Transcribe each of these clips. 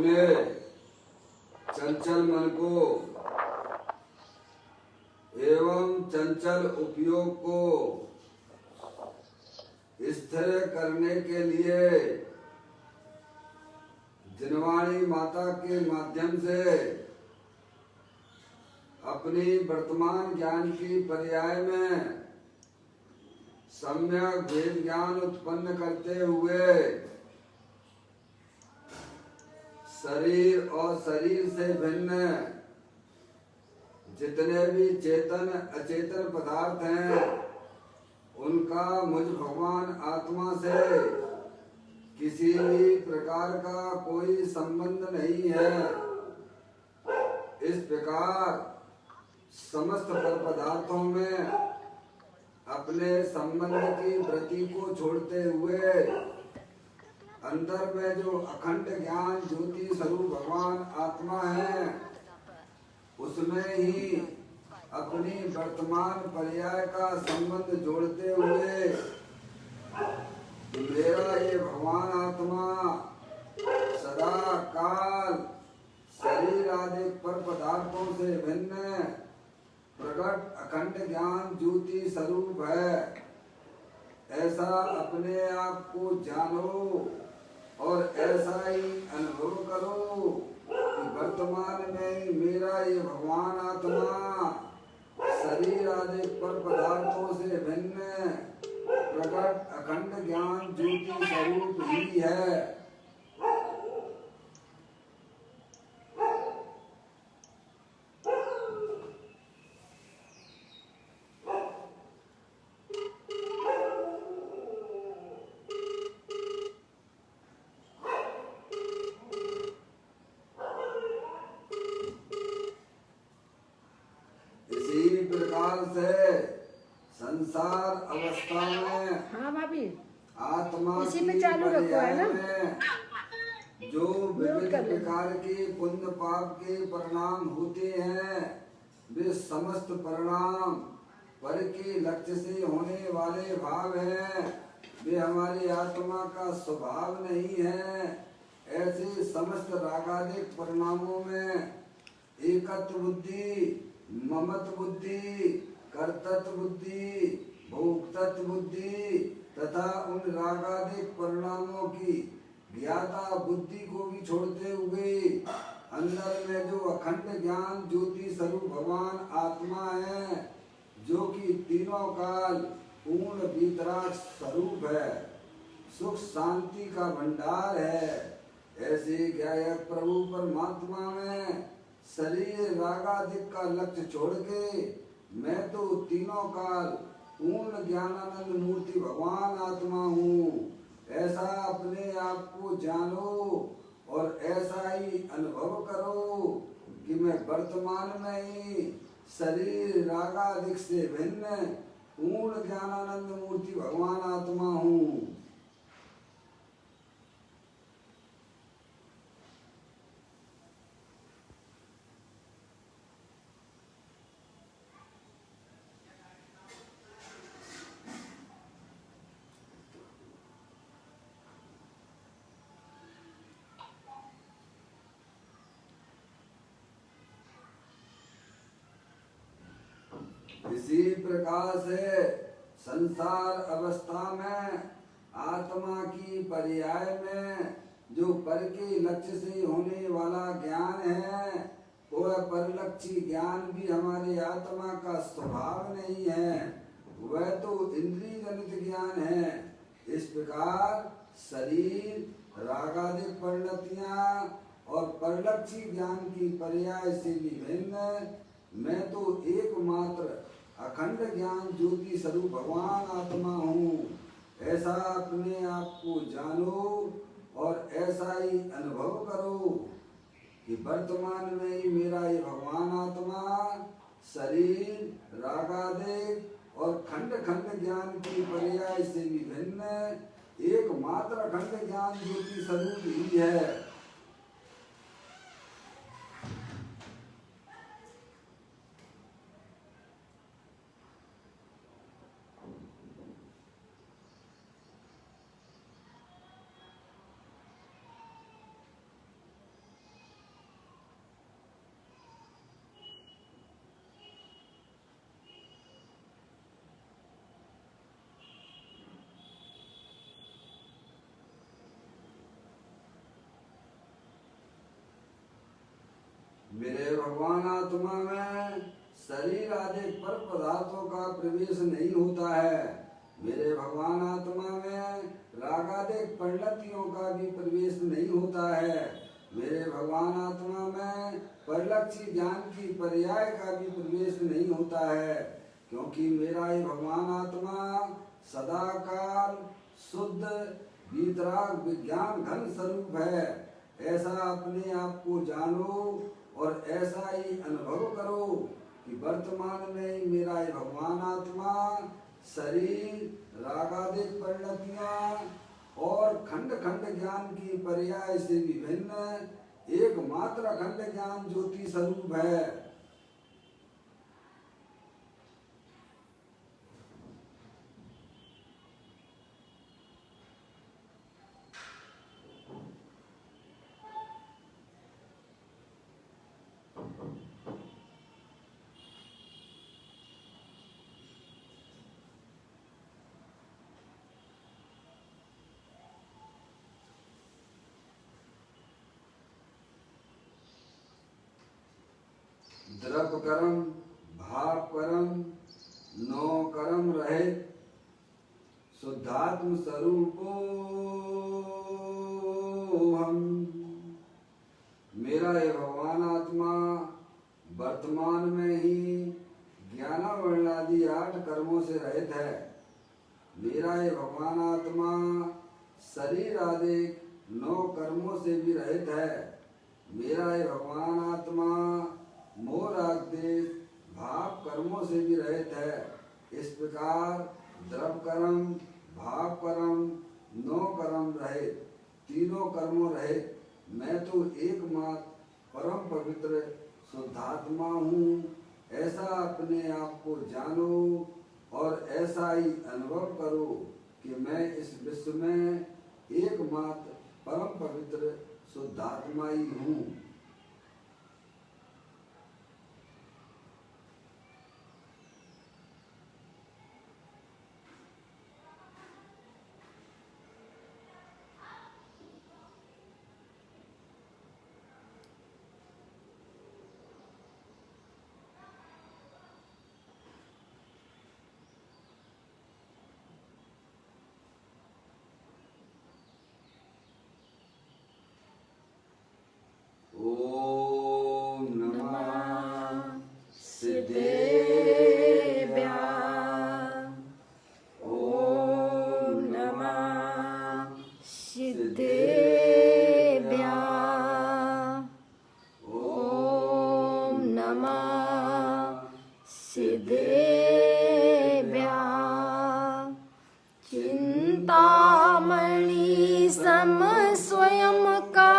अपने चंचल मन को एवं चंचल उपयोग को स्थिर करने के लिए जिनवाणी माता के माध्यम से अपनी वर्तमान ज्ञान की पर्याय में सम्यक वेद ज्ञान उत्पन्न करते हुए शरीर और शरीर से भिन्न जितने भी चेतन अचेतन पदार्थ हैं उनका मुझ भगवान आत्मा से किसी भी प्रकार का कोई संबंध नहीं है। इस प्रकार समस्त पर पदार्थों में अपने संबंध की वृत्ति को छोड़ते हुए अंदर में जो अखंड ज्ञान ज्योति स्वरूप भगवान आत्मा है उसमें ही अपनी वर्तमान पर्याय का संबंध जोड़ते हुए मेरा ये भगवान आत्मा सदा काल शरीर आदि पर पदार्थों से भिन्न प्रकट अखंड ज्ञान ज्योति स्वरूप है। ऐसा अपने आप को जानो और ऐसा ही अनुभव करो कि वर्तमान में मेरा ये भगवान आत्मा शरीर आदि पर पदार्थों से भिन्न प्रकट अखंड ज्ञान ज्योति स्वरूप ही है। इसी प्रकार से संसार अवस्था में हाँ भाभी आत्मा इसी की में चालू रखो है ना पर्याय में जो विभिन्न प्रकार के पुण्य पाप के परिणाम होते हैं वे समस्त परिणाम पर के लक्ष्य से होने वाले भाव हैं। वे हमारी आत्मा का स्वभाव नहीं है। ऐसे समस्त रागादिक परिणामों में एकत्व बुद्धि, ममत्व बुद्धि, कर्तृत्व बुद्धि, भोक्तृत्व बुद्धि तथा उन रागादिक परिणामों की ज्ञाता बुद्धि को भी छोड़ते हुए अंदर में जो अखंड ज्ञान ज्योति स्वरूप भगवान आत्मा है जो कि तीनों काल पूर्ण वीतराग स्वरूप है, सुख शांति का भंडार है। ऐसे ज्ञायक प्रभु परमात्मा में शरीर रागादिक का लक्ष्य छोड़ के मैं तो तीनों काल पूर्ण ज्ञानानंद मूर्ति भगवान आत्मा हूँ। ऐसा अपने आप को जानो और ऐसा ही अनुभव करो कि मैं वर्तमान में ही शरीर रागादिक से भिन्न पूर्ण ज्ञानानंद मूर्ति भगवान आत्मा हूँ। इसी प्रकार से संसार अवस्था में आत्मा की पर्याय में जो पर के लक्ष्य से होने वाला ज्ञान है वह परलक्षी ज्ञान भी हमारी आत्मा का स्वभाव नहीं है, वह तो इंद्रिय जनित ज्ञान है। इस प्रकार शरीर रागादिक परिणतियां और परलक्षी ज्ञान की पर्याय से भी भिन्न मैं तो एकमात्र अखंड ज्ञान ज्योति स्वरूप भगवान आत्मा हूँ। ऐसा अपने आप को जानो और ऐसा ही अनुभव करो कि वर्तमान में ही मेरा ये भगवान आत्मा शरीर रागादिक और खंड खंड ज्ञान की पर्याय से भी भिन्न एकमात्र अखंड ज्ञान ज्योति स्वरूप ही है। भगवान आत्मा में शरीर आदि पर पदार्थों का प्रवेश नहीं होता है। मेरे भगवान आत्मा में रागादिक परिणतियों का भी प्रवेश नहीं होता है। मेरे भगवान आत्मा में परिलक्षित ज्ञान की पर्याय का भी प्रवेश नहीं होता है, क्योंकि मेरा ये भगवान आत्मा सदाकाल शुद्ध वीतराग विज्ञान घन स्वरूप है। ऐसा अपने आप को जानो और ऐसा ही अनुभव करो कि वर्तमान में मेरा ये भगवान आत्मा शरीर रागादिक परिणतियां और खंड खंड ज्ञान की पर्याय से विभिन्न एकमात्र अखंड ज्ञान ज्योति स्वरूप है। द्रव्य कर्म भाव कर्म नो कर्म रहित शुद्धात्म स्वरूपो हम। मेरा ये भगवान आत्मा वर्तमान में ही ज्ञान वर्णादि 8 कर्मों से रहित है। मेरा ये भगवान आत्मा शरीर आदि 9 कर्मों से भी रहित है। मेरा ये भगवान आत्मा मोह राग देश भाव कर्मों से भी रहित है। इस प्रकार द्रव्य कर्म भाव कर्म 9 कर्म रहित तीनों कर्मों रहित मैं तो एकमात्र परम पवित्र शुद्धात्मा हूँ। ऐसा अपने आप को जानो और ऐसा ही अनुभव करो कि मैं इस विश्व में एकमात्र परम पवित्र शुद्धात्मा ही हूँ। ओम नमः सिद्धेभ्यः। ओम नमः सिद्धेभ्यः। ओम नमः सिद्धेभ्यः। चिंतामणि सम स्वयं का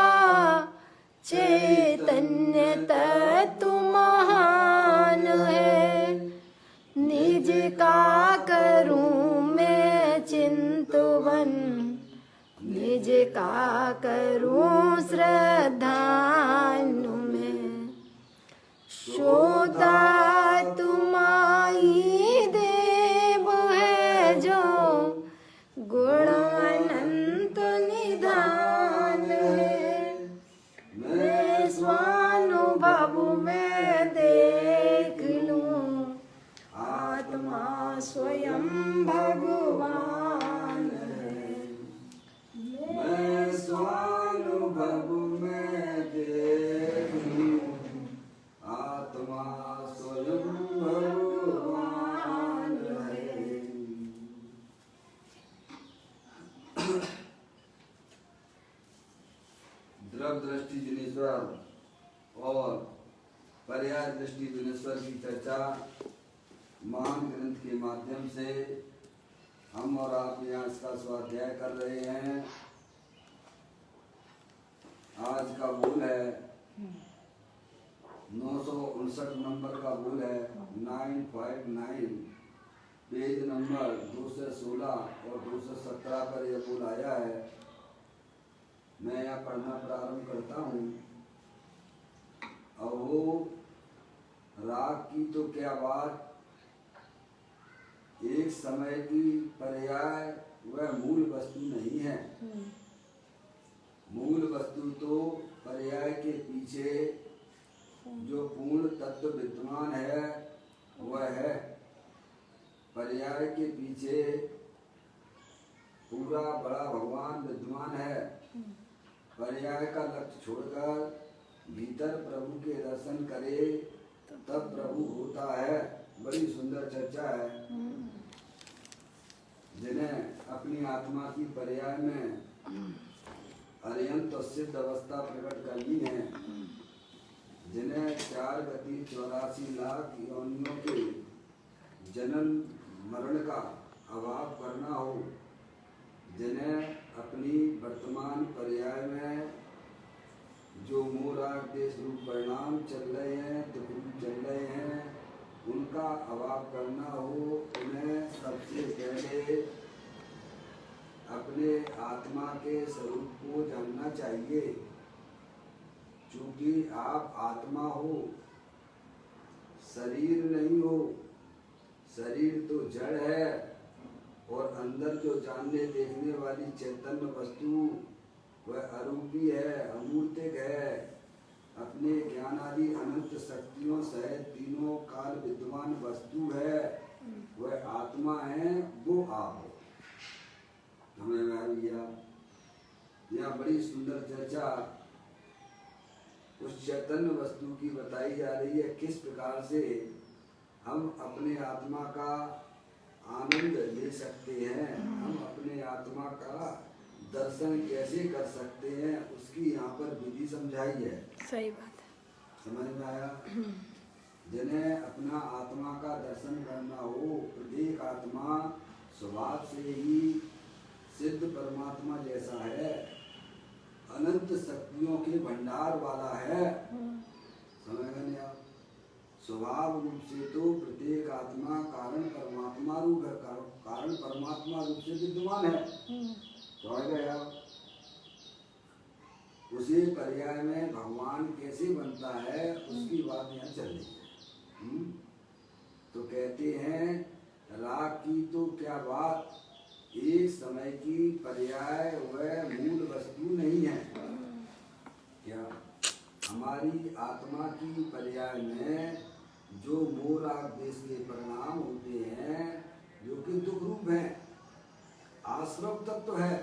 चैतन्य तत्व महान है। निज का करूं मैं चिंतवन, निज का करूं श्रद्धानु में। शोधा तुम्हारी देव है जो गुण अनंत निधान है। मैं स्वानुभव में देख लूं आत्मा स्वयं भगवान है। मैं स्वानुभव में देख लूं आत्मा स्वयं भगवान है। द्रव्य दृष्टि जिनेश्वर और पर्याय दृष्टि जिनेश्वर की चर्चा महान ग्रंथ के माध्यम से हम और आप यहाँ इसका स्वाध्याय कर रहे हैं। आज का बोल है 959 नंबर का बोल है 959, पेज नंबर 216 और 217 पर यह बोल आया है। मैं यहाँ पढ़ना प्रारंभ करता हूँ। अहो राग की तो क्या बात, एक समय की पर्याय वह मूल वस्तु नहीं है। मूल वस्तु तो पर्याय के पीछे जो पूर्ण तत्व विद्यमान है वह है। पर्याय के पीछे पूरा बड़ा भगवान विद्यमान है। पर्याय का लक्ष्य छोड़कर भीतर प्रभु के दर्शन करे तब प्रभु होता है। बड़ी सुंदर चर्चा है। जिन्हें अपनी आत्मा की पर्याय में अर्यंत सिद्ध अवस्था प्रकट करनी है, जिन्हें 4 गति 84 लाख योनियों के जन्म मरण का अभाव करना हो, जिन्हें अपनी वर्तमान पर्याय में जो मूराग देश रूप परिणाम चल रहे हैं, दुख रूप चल रहे हैं, उनका अभाव करना हो, उन्हें सबसे पहले अपने आत्मा के स्वरूप को जानना चाहिए। चूंकि आप आत्मा हो, शरीर नहीं हो। शरीर तो जड़ है और अंदर जो जानने देखने वाली चैतन्य वस्तु वह अरूपी है, अमूर्तिक है। अपने ज्ञान आदि अनंत शक्तियों सहित तीनों काल विद्यमान वस्तु है, वह आत्मा है, वो आप हो। हमें यह बड़ी सुंदर चर्चा उस चैतन्य वस्तु की बताई जा रही है। किस प्रकार से हम अपने आत्मा का आनंद ले सकते हैं, हम अपने आत्मा का दर्शन कैसे कर सकते हैं, उसकी यहाँ पर विधि समझाई है। सही बात है। समझ में आया? जिन्हें अपना आत्मा का दर्शन करना हो, प्रत्येक आत्मा स्वभाव से ही सिद्ध परमात्मा जैसा है, अनंत शक्तियों के भंडार वाला है। समझ में आप? स्वभाव रूप से तो प्रत्येक आत्मा कारण परमात्मा रूप है, कारण परमात्मा रूप से विद्यमान है। समझ गए आप? उसी पर्याय में भगवान कैसे बनता है उसकी बात यहाँ चल रही है। तो कहते हैं राग की तो क्या बात, एक समय की पर्याय वह मूल वस्तु नहीं है। क्या हमारी आत्मा की पर्याय में जो मोराग देश के परिणाम होते हैं, जो कि दुख रूप है, आश्रम तत्व है,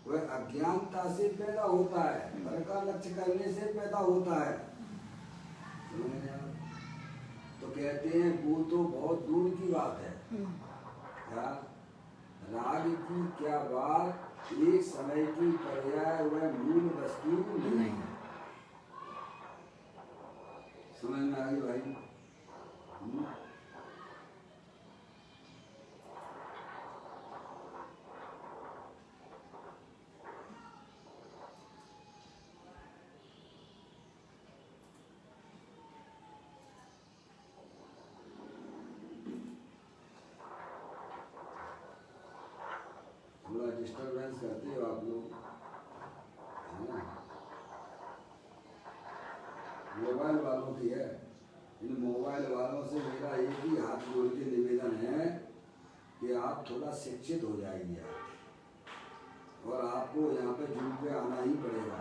वह अज्ञानता से पैदा होता है, पर का लक्ष्य करने से पैदा होता है। तो कहते हैं वो तो बहुत दूर की बात है। क्या राग की क्या बात, एक समय की पर्याय वह मूल वस्तु नहीं। समझ में आ गई भाई? थोड़ा डिस्टर्बेंस करते हो आप लोग, है ना? मोबाइल वालों की है। इन मोबाइल वालों से मेरा एक ही हाथ जोड़ के निवेदन है कि आप थोड़ा शिक्षित हो जाइए और आपको यहाँ पे जूम पे आना ही पड़ेगा,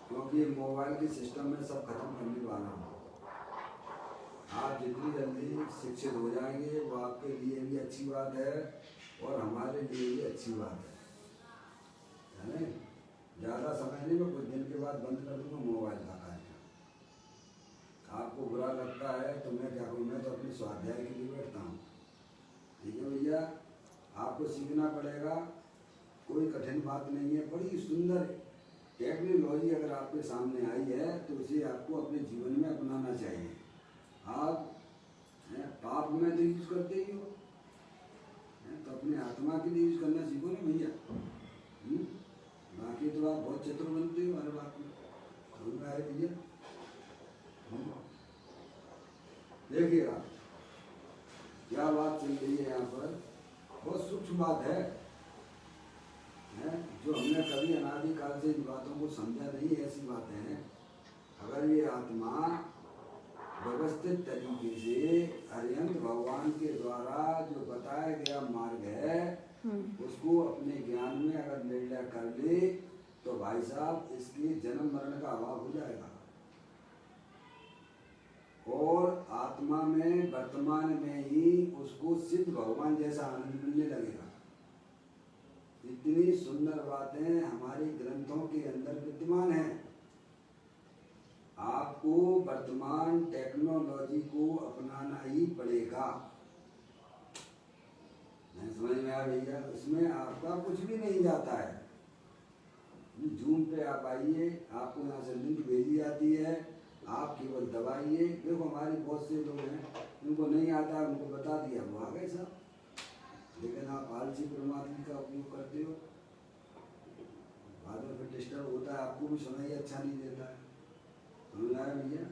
क्योंकि मोबाइल के सिस्टम में सब खत्म करने वाला हूँ। आप जितनी जल्दी शिक्षित हो जाएंगे वो आपके लिए भी अच्छी बात है और हमारे लिए भी अच्छी बात है ना? ज़्यादा समय नहीं, मैं कुछ दिन के बाद बंद कर दूँगा मोबाइल का कार्य। आपको बुरा लगता है तो मैं क्या करूँ, मैं तो अपने स्वाध्याय के लिए बैठता हूँ। ठीक है भैया, आपको सीखना पड़ेगा, कोई कठिन बात नहीं है। बड़ी सुंदर टेक्नोलॉजी अगर आपके सामने आई है तो उसे आपको अपने जीवन में अपनाना चाहिए। आप पाप में तो यूज करते ही हो, तो अपने आत्मा के लिए यूज करना सीखो ना भैया। बाकी तो आप बहुत चतुर बनते हो हर बात में। भैया देखिएगा क्या बात चल रही है यहाँ पर, बहुत सूक्ष्म बात है जो हमने कभी अनादिकाल से इन बातों को समझा नहीं। ऐसी बातें हैं, अगर ये आत्मा व्यवस्थित तरीके से अरिहंत भगवान के द्वारा जो बताया गया मार्ग है उसको अपने ज्ञान में अगर निर्णय कर ले तो भाई साहब इसके जन्म मरण का अभाव हो जाएगा और आत्मा में वर्तमान में ही उसको सिद्ध भगवान जैसा आनंद मिलने लगेगा। इतनी सुंदर बातें हमारे ग्रंथों के अंदर विद्यमान हैं। आपको वर्तमान टेक्नोलॉजी को अपनाना ही पड़ेगा। नहीं समझ में आ भैया? इसमें आपका कुछ भी नहीं जाता है। जूम पे आप आइए, आपको यहाँ से लिंक भेजी जाती है, आप केवल दबाइए। देखो हमारे बहुत से लोग हैं उनको नहीं आता, उनको बता दिया वो आ गए सब, लेकिन आप आलसी परमात्मा का उपयोग करते हो, बाद में फिर डिस्टर्ब होता है, आपको भी सुनाई अच्छा नहीं देता है। समझ आया भैया?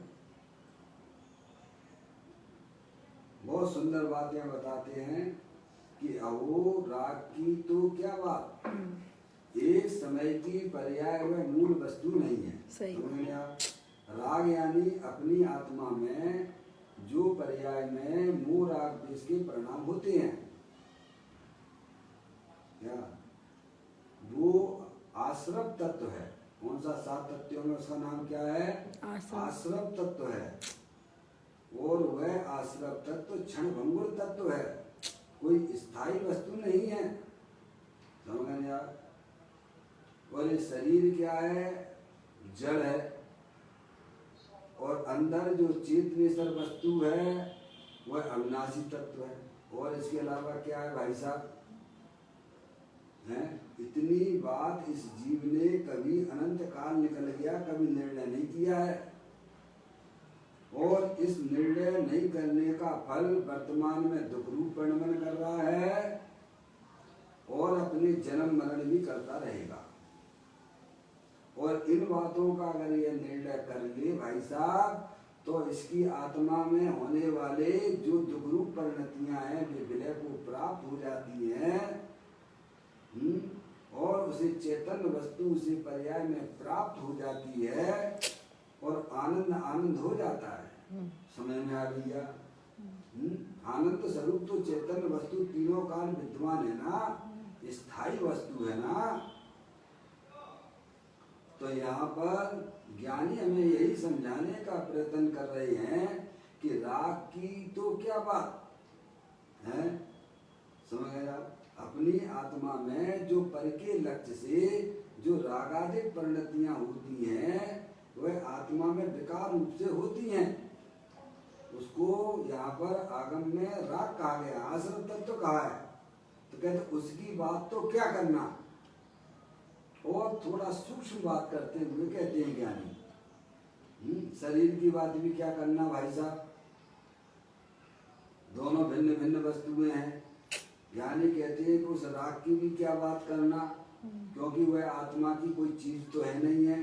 बहुत सुंदर बातें बताते हैं कि अहो राग की तो क्या बात, एक समय की पर्याय वह मूल वस्तु नहीं है। समझ आप? राग यानी अपनी आत्मा में जो पर्याय में मोह राग द्वेष के परिणाम होते हैं, क्या वो आश्रव तत्व है। कौन सा 7 तत्वों में उसका नाम क्या है? आश्रव तत्व है। और वह आश्रव तत्व क्षण भंगुर तत्व है, कोई स्थायी वस्तु नहीं है। समझ गए आप? और ये शरीर क्या है? जड़ है। और अंदर जो चेतनेश्वर वस्तु है वह अविनाशी तत्व है। और इसके अलावा क्या है भाई साहब? हैं? इतनी बात इस जीव ने कभी अनंत काल निकल गया, कभी निर्णय नहीं किया है। और इस निर्णय नहीं करने का फल वर्तमान में दुख रूप परिणमन कर रहा है और अपने जन्म मरण भी करता रहेगा। और इन बातों का अगर ये निर्णय कर ले भाई साहब, तो इसकी आत्मा में होने वाले जो दुख रूप परिणतियां हैं वे विलय को प्राप्त हो जाती हैं। और उसे चेतन वस्तु उसे पर्याय में प्राप्त हो जाती है और आनंद आनंद हो जाता है। समझ में आ गया? आनंद स्वरूप तो चेतन वस्तु तीनों काल विद्यमान है ना, स्थायी वस्तु है ना। तो यहाँ पर ज्ञानी हमें यही समझाने का प्रयत्न कर रहे हैं कि राग की तो क्या बात है। समझ गए आप? अपनी आत्मा में जो पर के लक्ष्य से जो रागादिक परिणतियां होती हैं वह आत्मा में विकार रूप से होती हैं। उसको यहाँ पर आगम में राग कहा गया, आश्रम तत्व कहा है। तो कहते उसकी बात तो क्या करना। और थोड़ा सूक्ष्म बात करते हुए कहते हैं ज्ञानी, शरीर की बात भी क्या करना भाई साहब, दोनों भिन्न भिन्न वस्तुएं हैं। ज्ञानी कहते हैं कि उस राग की भी क्या बात करना, क्योंकि वह आत्मा की कोई चीज तो है नहीं है।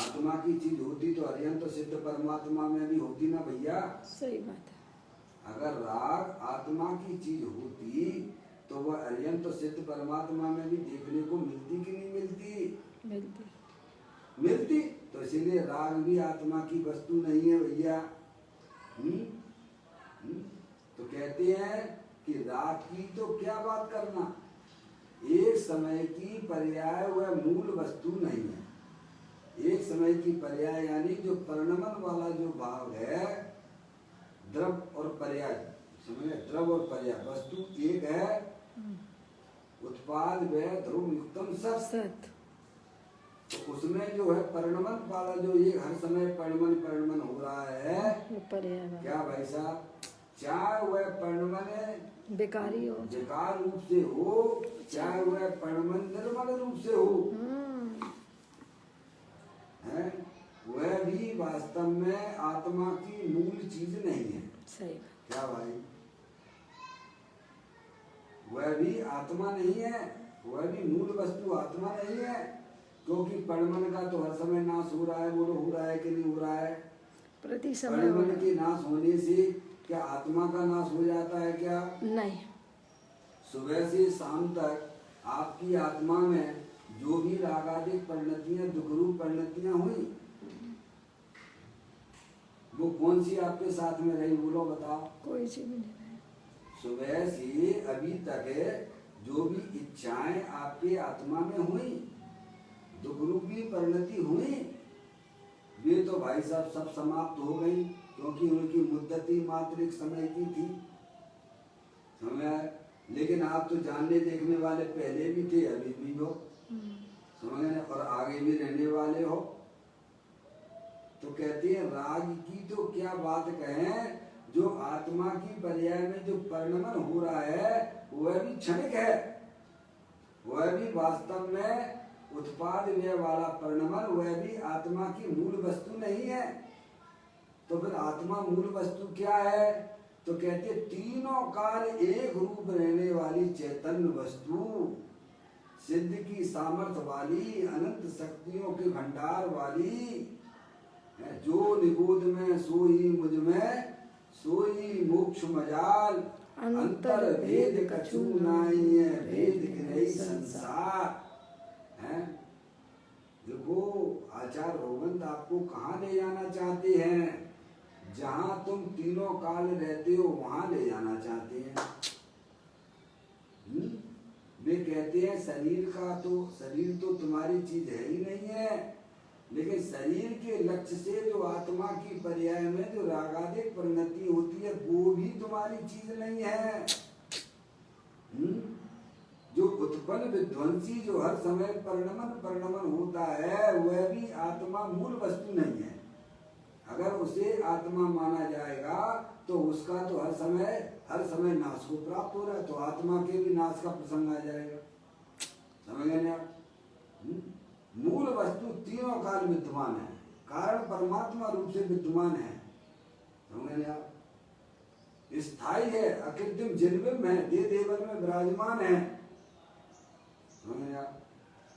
आत्मा की चीज होती तो अर्यंत सिद्ध परमात्मा में भी होती ना भैया। सही बात है। अगर राग आत्मा की चीज होती तो वह अर्यंत सिद्ध परमात्मा में भी देखने को मिलती कि नहीं मिलती? मिलती। तो इसीलिए राग भी आत्मा की वस्तु नहीं है भैया। तो कहते हैं कि राग की तो क्या बात करना, एक समय की पर्याय वह मूल वस्तु नहीं है। एक समय की पर्याय यानी जो परिणमन वाला जो भाव है, द्रव और पर्याय, समझे? द्रव और पर्याय वस्तु एक है, उत्पाद व ध्रुव युक्तम सत। तो उसमें जो है परिणमन वाला जो एक हर समय परिणमन हो रहा है, क्या भाई साहब, चाहे वह परिणमन बेकारी हो, बेकार रूप से हो, चाहे वह परिणमन निर्मल रूप से हो, है वह भी वास्तव में आत्मा की मूल चीज नहीं है। सही। क्या भाई? वह भी आत्मा नहीं है, वह भी मूल वस्तु आत्मा नहीं है। क्योंकि परिणमन का तो हर समय नाश हो रहा है। बोलो हो रहा है कि नहीं हो रहा है? प्रति समय परिणमन के नाश होने से क्या आत्मा का नाश हो जाता है क्या? नहीं। सुबह से शाम तक आपकी आत्मा में जो भी रागादिक परिणतियां, दुख रूप परिणतियां हुई, वो कौन सी आपके साथ में रही? बोलो बताओ। कोई चीज भी नहीं रही। सुबह से अभी तक जो भी इच्छाएं आपके आत्मा में हुई, दुख रूपी परिणति हुई, वे तो भाई साहब सब समाप्त हो गई, क्योंकि उनकी मुद्दत ही मात्र एक समय की थी। समझ आए? लेकिन आप तो जानने देखने वाले पहले भी थे, अभी भी हो, समझ गए, और आगे भी रहने वाले हो। तो कहते हैं राग की तो क्या बात कहें, जो आत्मा की पर्याय में जो परिणमन हो रहा है वह भी क्षणिक है, वह भी वास्तव में उत्पाद व्यय वाला परिणमन, वह भी आत्मा की मूल वस्तु नहीं है। तो फिर आत्मा मूल वस्तु क्या है? तो कहते तीनों काल एक रूप रहने वाली चैतन्य वस्तु, सिद्ध की सामर्थ्य वाली, अनंत शक्तियों के भंडार वाली, जो निगूढ़ में सोई मुझ में, सोई मोक्ष मजाल, अंतर भेद कछु नाई है, भेद गिरई संसार। है देखो आचार्य भगवंत आपको कहाँ ले जाना चाहते हैं? जहां तुम तीनों काल रहते हो वहां ले जाना चाहते हैं। वे कहते हैं शरीर तो तुम्हारी चीज है ही नहीं है, लेकिन शरीर के लक्ष्य से जो आत्मा की पर्याय में जो रागादिक परिणति होती है वो भी तुम्हारी चीज नहीं है। जो उत्पन्न विध्वंसी जो हर समय परिणमन होता है वह भी आत्मा मूल वस्तु नहीं है। अगर उसे आत्मा माना जाएगा तो उसका तो हर समय नाश को प्राप्त हो रहा है, तो आत्मा के भी नाश का प्रसंग आ जाएगा। समझ गए आप? मूल वस्तु तीनों काल विद्यमान है, कारण परमात्मा रूप से विद्यमान है। समझ गए आप? स्थायी है, अकृत्रिम जिनविम है, दे देवर में विराजमान है। समझ गए आप?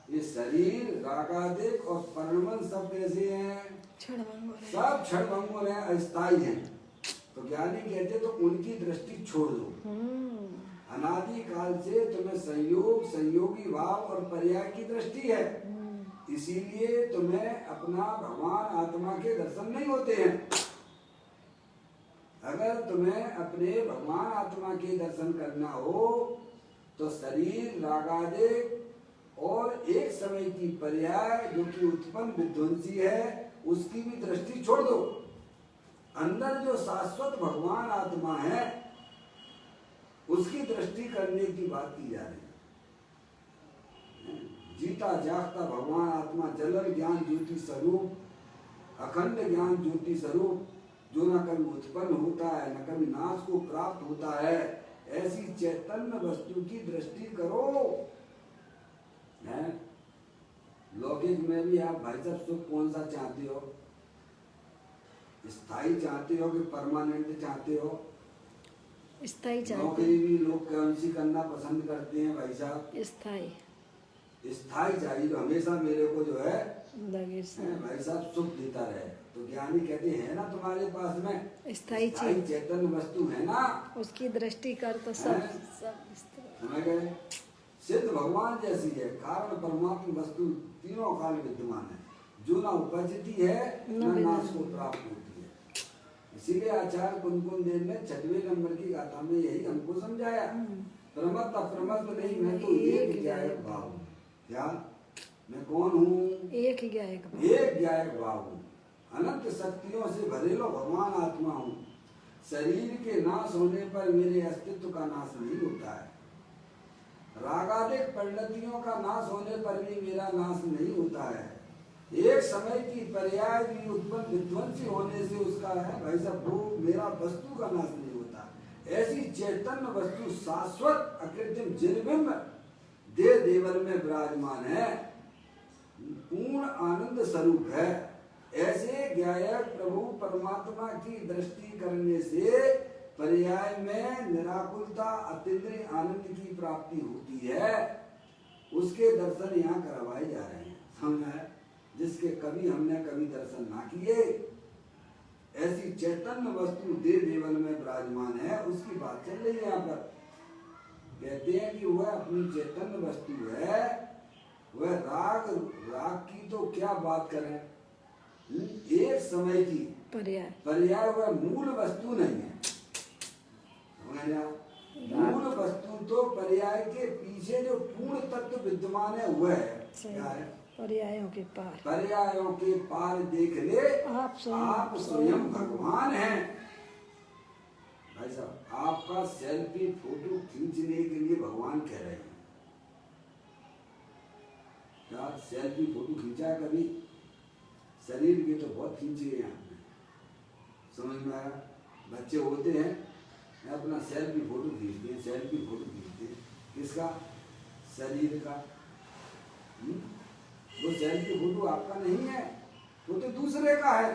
ये शरीर रागादिक और परिणमन सब कैसे हैं? सब क्षणभंगुर है, अस्थायी है। तो ज्ञानी कहते तो उनकी दृष्टि छोड़ दो। अनादि काल से तुम्हें संयोग, संयोगी भाव और पर्याय की दृष्टि है, इसीलिए तुम्हें अपना भगवान आत्मा के दर्शन नहीं होते हैं। अगर तुम्हें अपने भगवान आत्मा के दर्शन करना हो तो शरीर रागादिक और एक समय की पर्याय जो कि उत्पन्न विध्वंसी है उसकी भी दृष्टि छोड़ दो। अंदर जो शाश्वत भगवान आत्मा है उसकी दृष्टि करने की बात की जा रही है। जीता जागता भगवान आत्मा, जलल ज्ञान ज्योति स्वरूप, अखंड ज्ञान ज्योति स्वरूप, जो न कभी उत्पन्न होता है न कभी नाश को प्राप्त होता है, ऐसी चैतन्य वस्तु की दृष्टि करो। है लौकिक में भी आप भाई साहब सुख कौन सा चाहते हो? स्थायी चाहते हो कि परमानेंट चाहते हो? स्थायी चाहते। नौकरी भी लोग कौन सी करना पसंद करते हैं भाई साहब? स्थायी चाहिए, जो हमेशा मेरे को जो है भाई साहब सुख देता रहे। तो ज्ञानी कहते हैं ना तुम्हारे पास में स्थायी चैतन्य वस्तु है ना, उसकी दृष्टि कर तो सब समझ गए? सिद्ध भगवान जैसी है, कारण परमात्मा वस्तु तीनों काल विद्यमान है, जो न उपजती है न नाश को प्राप्त होती है। इसीलिए आचार्य कुंकुम देव ने 6वें नंबर की गाथा में यही हमको समझाया, प्रमत्त अप्रमत्त नहीं, मैं तो एक ज्ञायक भाव हूँ। क्या मैं कौन हूँ? एक ज्ञायक भाव हूँ, अनंत शक्तियों से भरेलो भगवान आत्मा हूँ। शरीर के नाश होने पर मेरे अस्तित्व का नाश नहीं होता है, रागादिक परिणतियों का नाश होने पर भी मेरा नाश नहीं होता है, एक समय की पर्याय भी उत्पन्न विध्वंसी होने से उसका है भाई साहब वो मेरा वस्तु का नाश नहीं होता। ऐसी चैतन्य वस्तु शाश्वत अकृत्रिम जिनबिंब दे देवर में विराजमान है, पूर्ण आनंद स्वरूप है। ऐसे ज्ञायक प्रभु परमात्मा की दृष्टि करने से पर्याय में निराकुलता अतीन्द्रिय आनंद की प्राप्ति होती है, उसके दर्शन यहाँ करवाए जा रहे हैं। समझ जिसके कभी हमने कभी दर्शन ना किए, ऐसी चैतन्य वस्तु दे देवल में विराजमान है, उसकी बात चल रही है यहाँ पर। कहते हैं कि वह अपनी चैतन्य वस्तु है, वह राग की तो क्या बात करें, एक समय की पर्याय वह मूल वस्तु नहीं है। मूल वस्तु तो पर्याय के पीछे जो पूर्ण तत्व विद्यमान है वह है। सही। क्या है? पर्यायों के पार पर्यायों के पार देख ले आप आप स्वयं भगवान हैं। भाई साहब, आपका सेल्फी फोटो खींचने के लिए भगवान कह रहे हैं। क्या सेल्फी फोटो खींचा है कभी? शरीर के तो बहुत खींचे हैं आपने, समझ में आया? बच्चे होते हैं अपना सेल्फी फोटो खींचते हैं, सेल्फी फोटो खींचते हैं। किसका? शरीर का। वो सेल्फी फोटो आपका नहीं है, वो तो दूसरे का है।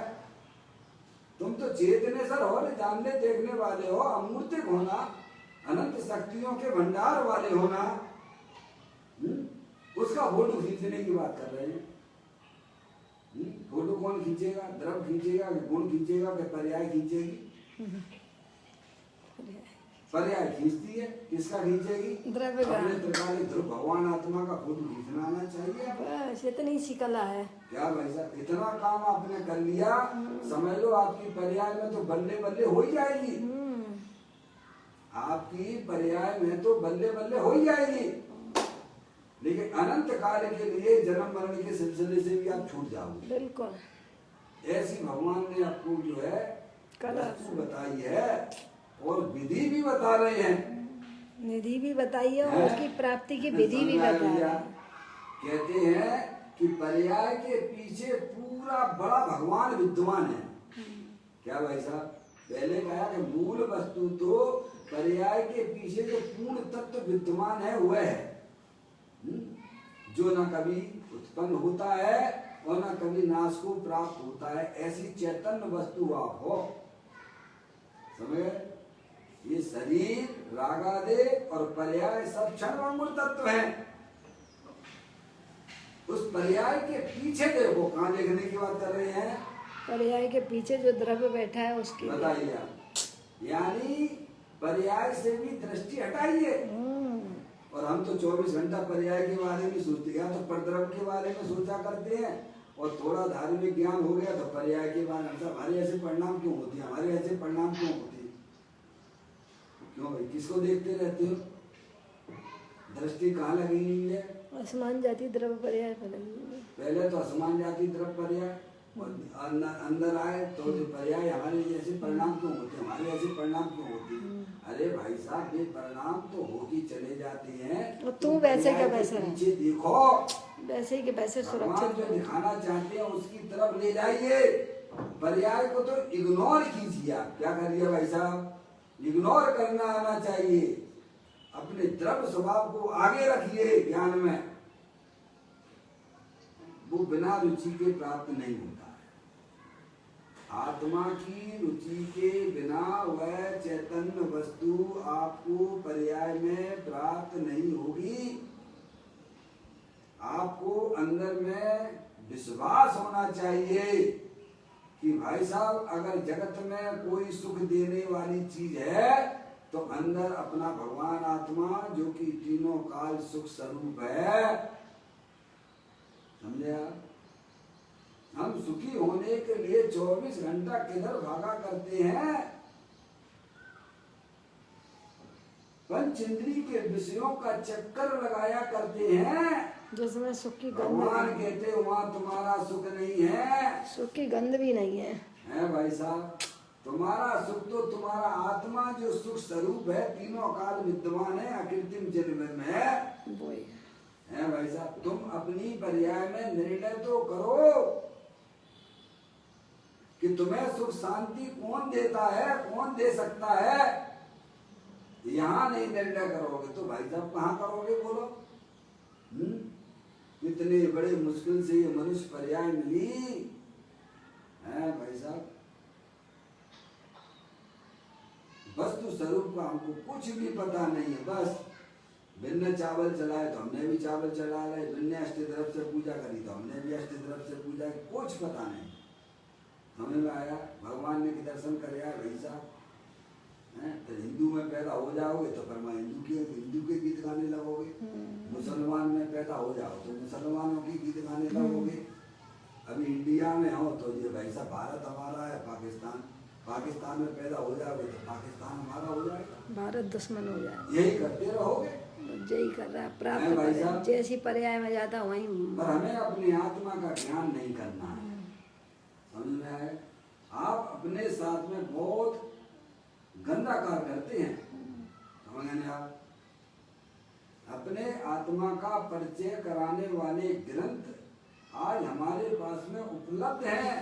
तुम तो चेतनेश्वर हो, जानने देखने वाले हो, अमूर्तिक होना, अनंत शक्तियों के भंडार वाले होना। उसका फोटो खींचने की बात कर रहे हैं। फोटो कौन खींचेगा? द्रव खींचेगा कि गुण खींचेगा कि पर्याय खींचेगी? पर्याय खींचती है। किसका खींचेगी? द्रव्य का। अपने त्रिकालिक ध्रुव भगवान आत्मा का फोटो खींचना आना चाहिए। बस इतनी सी कला है। क्या भाई साहब, इतना काम आपने कर लिया, समझ लो आपकी पर्याय में तो बल्ले बल्ले हो ही जाएगी। आपकी पर्याय में तो बल्ले बल्ले हो ही जाएगी, लेकिन अनंत काल के लिए जन्म मरण के सिलसिले से भी आप छूट जाओगे। बिल्कुल ऐसी भगवान ने आपको जो है वस्तु बताई है और विधि भी बता रहे हैं, निधि भी बताई है और उसकी प्राप्ति की विधि भी बता रहे हैं। कहते हैं कि पर्याय के पीछे पूरा बड़ा भगवान विद्यमान है। क्या भाई साहब? पहले कहा कि मूल वस्तु तो पर्याय के पीछे जो पूर्ण तत्व विद्यमान है वह है, जो न कभी उत्पन्न होता है और न कभी नाश को प्राप्त होता है। ऐसी चैतन्य वस्तु आप हो। समझ? ये शरीर, रागादेश और पर्याय सब क्षण मूल तत्व हैं। उस पर्याय के पीछे देखो, कहाँ देखने की बात कर रहे हैं? पर्याय के पीछे जो द्रव्य बैठा है उसकी बताइए आप। यानी पर्याय से भी दृष्टि हटाइए। और हम तो 24 घंटा पर्याय के बारे में सोचते हैं, तो परद्रव्य के बारे में सोचा करते हैं, और थोड़ा धार्मिक ज्ञान हो गया तो पर्याय के बारे में। हमारे ऐसे परिणाम क्यों होते हैं? हमारे ऐसे परिणाम क्यों होते हैं? क्यों भाई? किसको देखते रहते हो? दृष्टि कहाँ लगी हुई है? आसमान जाति द्रव्य पर्याय पर लगी हुई है। पहले तो आसमान जाति द्रव्य पर्याय, और अंदर आए तो जो पर्याय हमारे ऐसे परिणाम क्यों होते हैं? हमारे ऐसे परिणाम क्यों होते हैं? अरे भाई साहब, ये परिणाम तो होके चले जाते हैं, और तू वैसे का वैसा है। पीछे देखो, वैसे के वैसे भगवान सुरक्षित जो दिखाना चाहते हैं उसकी तरफ ले जाइए। पर्याय को तो इग्नोर कीजिए। आप क्या करिए भाई साहब? इग्नोर करना आना चाहिए। अपने द्रव्य स्वभाव को आगे रखिए ज्ञान में। वो बिना रुचि के प्राप्त नहीं होता है। आत्मा की रुचि के बिना वह चैतन्य वस्तु आपको पर्याय में प्राप्त नहीं होगी। आपको अंदर में विश्वास होना चाहिए कि भाई साहब, अगर जगत में कोई सुख देने वाली चीज है तो अंदर अपना भगवान आत्मा, जो कि तीनों काल सुख स्वरूप है। समझे आप? हम सुखी होने के लिए 24 घंटा किधर भागा करते हैं? पंचेंद्रिय के विषयों का चक्कर लगाया करते हैं। जिसमें सुख की गंध भगवान कहते वहां तुम्हारा सुख नहीं है। सुख की गंध भी नहीं है। है भाई साहब, तुम्हारा सुख तो तुम्हारा आत्मा जो सुख स्वरूप है, तीनों काल विद्यमान है, अकृत्रिम जन्म में है। वही है भाई साहब, तुम अपनी पर्याय में निर्णय तो करो कि तुम्हें सुख शांति कौन देता है, कौन दे सकता है। यहाँ नहीं निर्णय करोगे तो भाई साहब कहाँ करोगे? बोलो। इतने बड़े मुश्किल से ये मनुष्य पर्याय मिली है भाई साहब। वस्तु स्वरूप का हमको कुछ भी पता नहीं है। बस भिन्न चावल चलाए तो हमने भी चावल चला रहे, भिन्न अष्टद्रव्य से पूजा करी तो हमने भी अष्टद्रव्य से पूजा की। कुछ पता नहीं। समझ में आया? भगवान ने दर्शन कर भाई साहब। तो हिंदू में पैदा हो जाओगे तो फिर हिंदू के गीत गाने लगोगे। मुसलमान में पैदा हो जाओ तो मुसलमानों की गीत गाने लगोगे। अभी इंडिया में हो तो ये भाई साहब भारत हमारा है, पाकिस्तान पाकिस्तान में पैदा हो जाओगे तो पाकिस्तान हमारा हो जाएगा, भारत दुश्मन हो जाए, यही करते रहोगे। यही कर रहा है प्राप्त है भाई करे। साहब। जैसी पर्याय में जाता वहीं पर हमें अपनी आत्मा का ज्ञान नहीं करना है, समझ में आए? आप अपने साथ में बहुत गंदा कार्य करते हैं, समझ में आप? अपने आत्मा का परिचय कराने वाले ग्रंथ आज हमारे पास में उपलब्ध हैं।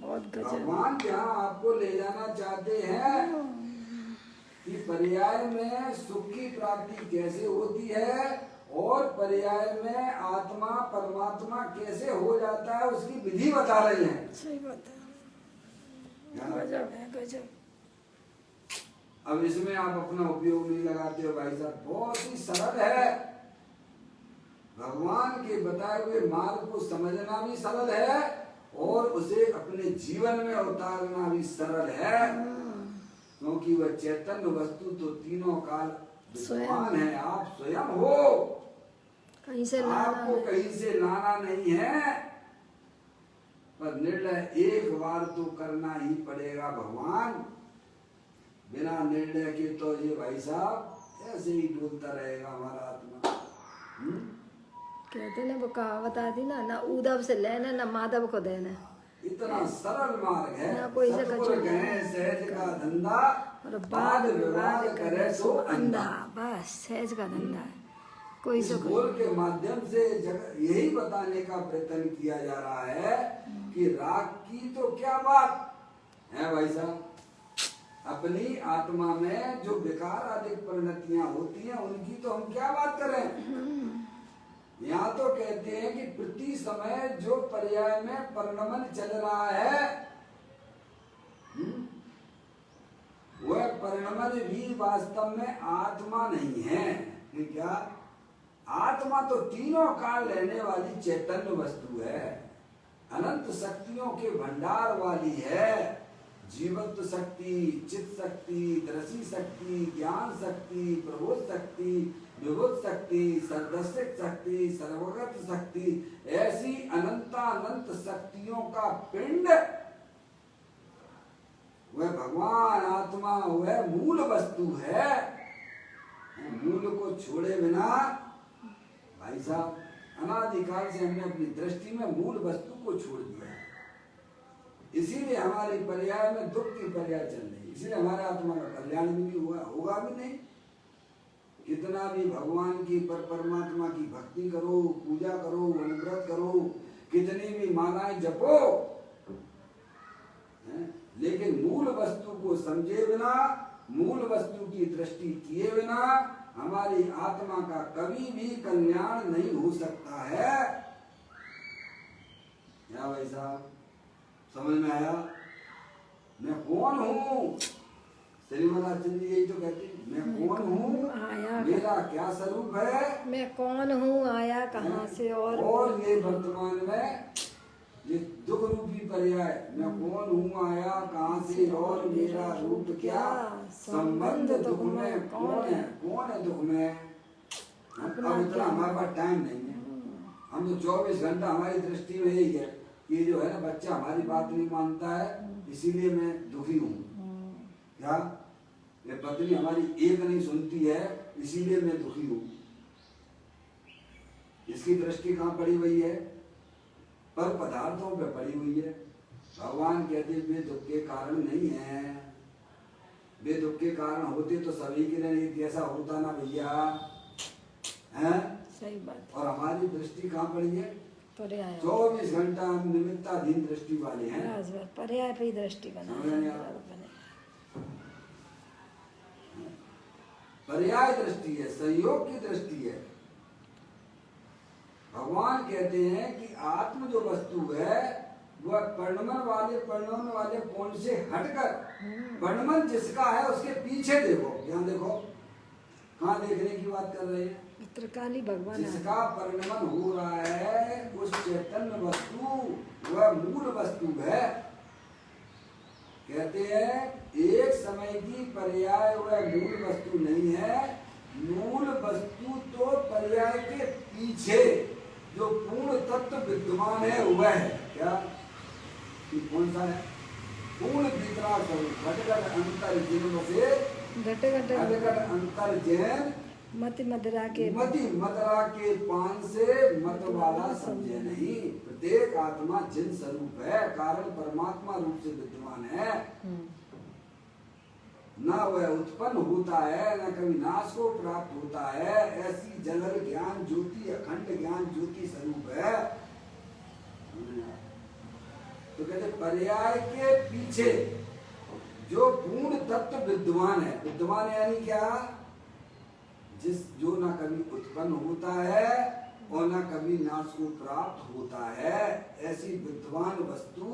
बहुत गजब। भगवान जहाँ आपको ले जाना चाहते हैं कि पर्याय में सुख की प्राप्ति कैसे होती है और पर्याय में आत्मा परमात्मा कैसे हो जाता है, उसकी विधि बता रहे हैं। सही बात है, गजब है, गजब। अब इसमें आप अपना उपयोग नहीं लगाते हो भाई साहब, बहुत ही सरल है। भगवान के बताए हुए मार्ग को समझना भी सरल है और उसे अपने जीवन में उतारना भी सरल है, क्योंकि वह चैतन्य वस्तु तो तीनों काल विद्यमान है। आप स्वयं हो, कहीं से आपको कहीं से लाना नहीं है, पर निर्णय एक बार तो करना ही पड़ेगा। भगवान बिना निर्णय के तो ये भाई साहब ऐसे ही डूबता रहेगा हमारा आत्मा। कहते ना वो कहावत आती ना उद्धव से लेना ना माधव को देना। इतना सरल मार्ग है, ना कोई से सतगुर कछु कहे सहज का धंधा और वाद विवाद करे सो अंधा। बस सहज का धंधा है, कोई इस से बोल के माध्यम से यही बताने का प्रयत्न किया जा रहा है कि राग की तो क्या बात है भाई साहब, अपनी आत्मा में जो विकार आदि परिणतियां होती हैं उनकी तो हम क्या बात करें। यहाँ तो कहते हैं कि प्रति समय जो पर्याय में परिणमन चल रहा है वह परिणमन भी वास्तव में आत्मा नहीं है। कि क्या आत्मा तो तीनों काल रहने वाली चैतन्य वस्तु है, अनंत शक्तियों के भंडार वाली है। जीवत्व शक्ति, चित्त शक्ति, दृष्टि शक्ति, ज्ञान शक्ति, प्रबोध शक्ति, विभुत शक्ति, सर्वदर्शक शक्ति, सर्वगत शक्ति, ऐसी अनंतानंत शक्तियों का पिंड वह भगवान आत्मा वह मूल वस्तु है। मूल को छोड़े बिना भाई साहब अनादिकाल से हमने अपनी दृष्टि में मूल वस्तु को छोड़ दिया है, इसीलिए हमारे पर्याय में दुख की पर्याय चल रही, इसीलिए हमारे आत्मा का कल्याण भी नहीं हुआ, होगा भी नहीं। कितना भी भगवान की परमात्मा की भक्ति करो, पूजा करो, अनुव्रत करो, कितनी भी मालाएं जपो, लेकिन मूल वस्तु को समझे बिना, मूल वस्तु की दृष्टि किए बिना हमारी आत्मा का कभी भी कल्याण नहीं हो सकता है। क्या भाई साहब समझ में आया? मैं कौन हूँ? श्रीमद जी यही तो कहते हैं, मैं कौन हूँ, मेरा क्या स्वरूप है, मैं कौन हूँ, आया कहाँ से, और ये वर्तमान में ये दुख रूपी पर्याय, मैं कौन हूँ, आया कहाँ से और मेरा रूप क्या, संबंध दुख में कौन है, कौन है दुख में। अब इतना हमारे पास टाइम नहीं है, हम तो 24 घंटा हमारी दृष्टि में यही है कि जो है ना बच्चा हमारी बात नहीं मानता है इसीलिए मैं दुखी हूँ, क्या ये पत्नी हमारी एक नहीं सुनती है इसीलिए मैं दुखी हूँ। इसकी दृष्टि कहाँ पड़ी हुई है? पर पदार्थों पे पड़ी हुई है। भगवान कहते वे दुख के कारण नहीं है, वे दुख के कारण होते तो सभी के लिए ऐसा होता ना भैया, हैं? सही बात। और हमारी दृष्टि कहाँ पड़ी है? पर्याय 24 घंटा हम निमित्ताधीन दृष्टि वाले हैं, पर्याय पे ही दृष्टि बना, पर्याय दृष्टि है, सहयोग की दृष्टि है। भगवान कहते हैं कि आत्म जो वस्तु है वह परिणमन वाले कोण से हटकर परिणमन जिसका है उसके पीछे देखो। यहाँ देखो कहाँ देखने की बात कर रहे हैं? त्रिकाली भगवान जिसका परिणमन हो रहा है उस चैतन्य वस्तु वह मूल वस्तु है। कहते हैं एक समय की पर्याय वह मूल वस्तु नहीं है, मूल वस्तु तो पर्याय के पीछे जो पूर्ण तत्व विद्यमान है वह है। क्या कि कौन सा है? पूर्ण वितराग स्वरूप घट घट अंतर जिन से घट घट घट घट अंतर जैन मति मदरा के मति मदरा के पान से मत वाला समझे नहीं। प्रत्येक आत्मा जिन स्वरूप है, कारण परमात्मा रूप से विद्यमान है, न वह उत्पन्न होता है न कभी नाश को प्राप्त होता है। ऐसी जलर ज्ञान ज्योति अखंड ज्ञान ज्योति स्वरूप है। तो कहते पर्याय के पीछे जो पूर्ण तत्व विद्यमान है, विद्यमान यानी क्या, जो ना कभी उत्पन्न होता है और ना कभी नाश को प्राप्त होता है, ऐसी विद्वान वस्तु।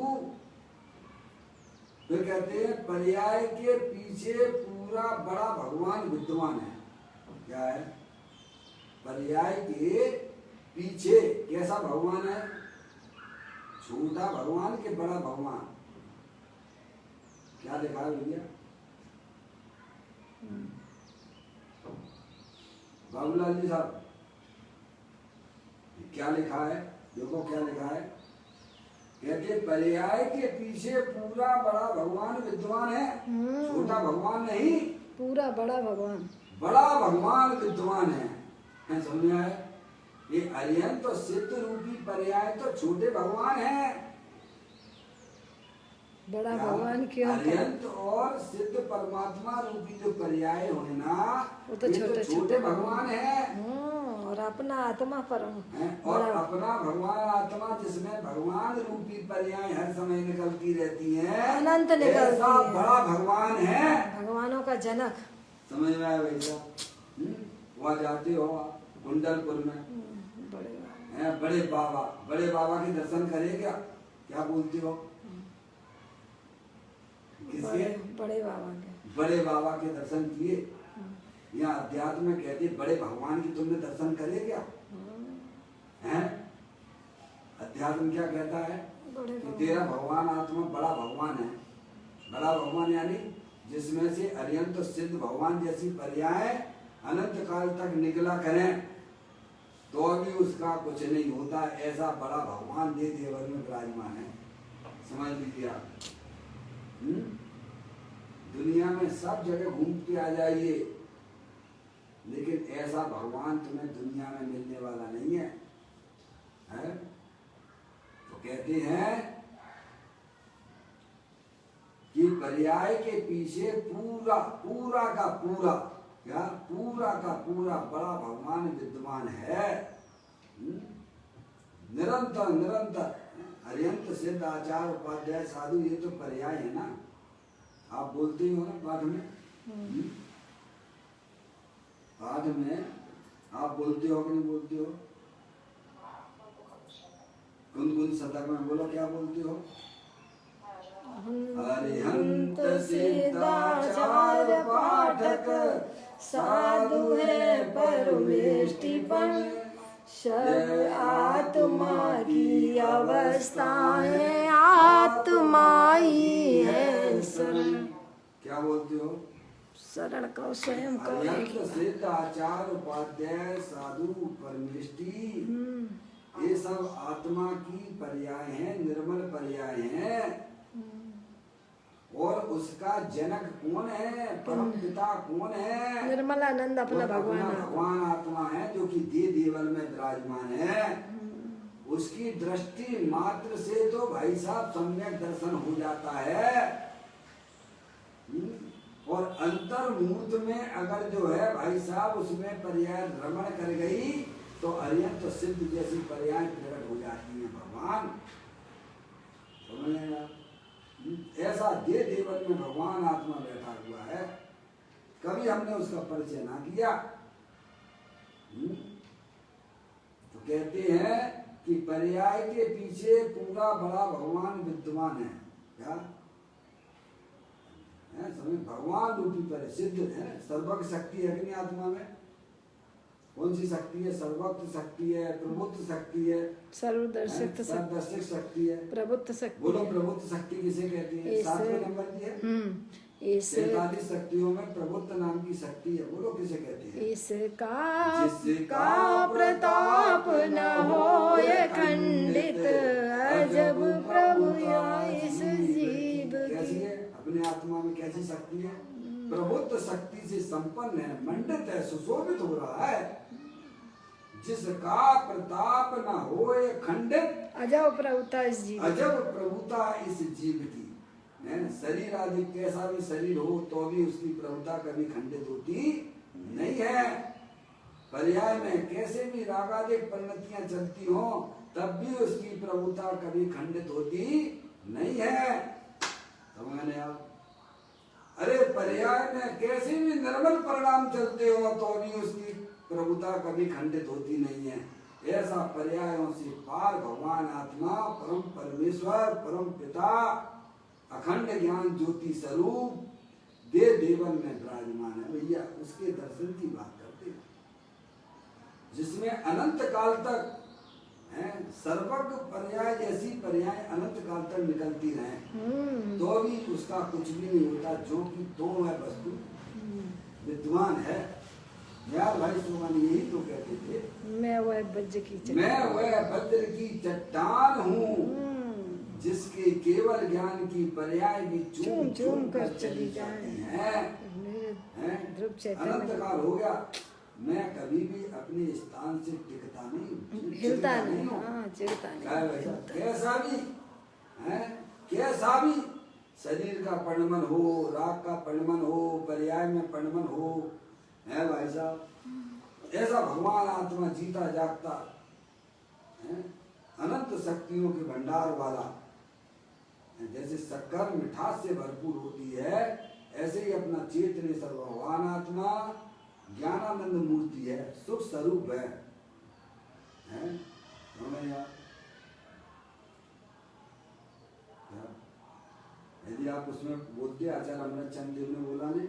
फिर कहते हैं पर्याय के पीछे पूरा बड़ा भगवान विद्यमान है। क्या है? पर्याय के पीछे कैसा भगवान है? छोटा भगवान के बड़ा भगवान? क्या लिखा है भैया? बाबूलाल जी साहब, क्या लिखा है? देखो क्या लिखा है। कहते पर्याय के पीछे पूरा बड़ा भगवान विद्यमान है, छोटा भगवान नहीं, पूरा बड़ा भगवान, बड़ा भगवान विद्यमान है। समझ में आया? ये अरिहंत तो सिद्ध रूपी पर्याय तो छोटे भगवान है। बड़ा भगवान क्यों? अरिहंत और सिद्ध परमात्मा रूपी जो पर्याय होने ना, वो तो छोटे भगवान है। और अपना आत्मा परम और अपना भगवान आत्मा जिसमें भगवान रूपी पर्याय हर समय निकलती रहती है, अनंत निकलती है, बड़ा भगवान है, भगवानों का जनक। समझ में आया भैया? वहाँ जाते हो कुंडलपुर में, बड़े बाबा के दर्शन करे क्या बोलते हो? किसके? बड़े बाबा के दर्शन किए। यहाँ अध्यात्म में कहते बड़े भगवान की तुमने दर्शन करे क्या? हैं? अध्यात्म क्या कहता है कि तेरा भगवान आत्मा बड़ा भगवान है। बड़ा भगवान यानी जिसमें से अरिहंत सिद्ध भगवान जैसी पर्याय अनंत काल तक निकला करें तो भी उसका कुछ नहीं होता। ऐसा बड़ा भगवान दे देवर में विराजमान है। समझ लीजिए आप। दुनिया में सब जगह घूम के आ जाइए, लेकिन ऐसा भगवान तुम्हें दुनिया में मिलने वाला नहीं है, है? तो कहते हैं कि पर्याय के पीछे पूरा का पूरा बड़ा भगवान विद्यमान है। निरंतर अरिहंत सिद्ध आचार्य उपाध्याय साधु, ये तो पर्याय है ना। आप बोलते ही हो ना पाठ में, पाठ में आप बोलते हो कि नहीं बोलते हो? कुंद शतक में बोलो, क्या बोलते हो? अरिहंत सिद्धाचार्य पाठक साधु है परमेष्टिपन, सब आत्मा की अवस्थाएं आत्मा ही है शरण। क्या बोलते हो? शरण को स्वयं को। अरिहंत सिद्ध आचार्य उपाध्याय साधु परमेष्टि, ये सब आत्मा की पर्याय हैं, निर्मल पर्याय हैं। और उसका जनक कौन है? परम पिता कौन है? निर्मलानंद अपना भगवान आत्मा है, जो कि देवल में विराजमान है। उसकी दृष्टि मात्र से तो भाई साहब सम्यक दर्शन हो जाता है। और अंतर मूर्त में अगर जो है भाई साहब उसमें पर्याय भ्रमण कर गई तो अरिहंत सिद्ध जैसी पर्याय प्रकट हो जाती है। भगवान समझ लेना, ऐसा देवल में भगवान आत्मा बैठा हुआ है। कभी हमने उसका परिचय ना किया। तो कहते हैं कि पर्याय के पीछे पूरा बड़ा भगवान विद्यमान है। क्या समझ? भगवान रूपी पर सिद्ध है। सर्वज्ञ शक्ति है कि नहीं आत्मा में? कौन सी शक्ति है? सर्वज्ञ शक्ति है, प्रभुत्व शक्ति है, सर्वदर्शक शक्ति है, प्रभुत्व शक्ति। बोलो प्रभुत्व शक्ति किसे कहती है? 7वें नंबर की है। 47 शक्तियों में प्रभुत्व नाम की शक्ति है। बोलो किसे कहती है? जिसका प्रताप न होए खंडित, अजब प्रभु या इस जीव की आत्मा में कैसी शक्ति है? प्रबुद्ध शक्ति से संपन्न है, मंडित है, सुशोभित हो रहा है, जिसका प्रताप न होए खंडित। अजब प्रभुता इस जीव, अजब प्रभुता इस जीव की है। शरीर आदि कैसा भी शरीर हो तो भी उसकी प्रभुता कभी खंडित होती नहीं है। पर्याय में कैसे भी रागादिक परिणतियां चलती हो तब भी उसकी प्रभुता कभी खंडित होती नहीं है। समझने आप? अरे पर्याय में कैसे भी निर्मल परिणाम चलते हो तो भी उसकी प्रभुता कभी खंडित होती नहीं है। ऐसा पर्यायों से पार भगवान आत्मा, परम परमेश्वर, परम पिता, अखंड ज्ञान ज्योति स्वरूप देव देवन में विराजमान है। भैया उसके दर्शन की बात करते हैं, जिसमें अनंत काल तक है, सर्वज्ञ पर्याय जैसी पर्याय अनंत काल तक निकलती रहे तो भी उसका कुछ भी नहीं होता, जो कि दो है वस्तु विद्वान है। यार भाई सुमन यही तो कहते थे, मैं वह वज्र की चट्टान, मैं वह वज्र की चट्टान हूँ जिसके केवल ज्ञान की पर्याय भी चूम चूम कर चली जाती है। अनंत काल हो गया, मैं कभी भी अपने स्थान से टिकता नहीं, हिलता नहीं, हाँ चिढ़ता नहीं। कैसा भी है, कैसा भी शरीर का परिणमन हो, राग का परिणमन हो, पर्याय में परिणमन हो, है भाई साहब, ऐसा भगवान आत्मा जीता जागता है, अनंत शक्तियों के भंडार वाला। जैसे शक्कर मिठास से भरपूर होती है, ऐसे ही अपना चेतनेश्वर भगवान आत्मा ज्ञानानंद मूर्ति है, सुख स्वरूप है। यदि आप उसमें बोलते, आचार्य अमृत चंद देव ने बोला ने,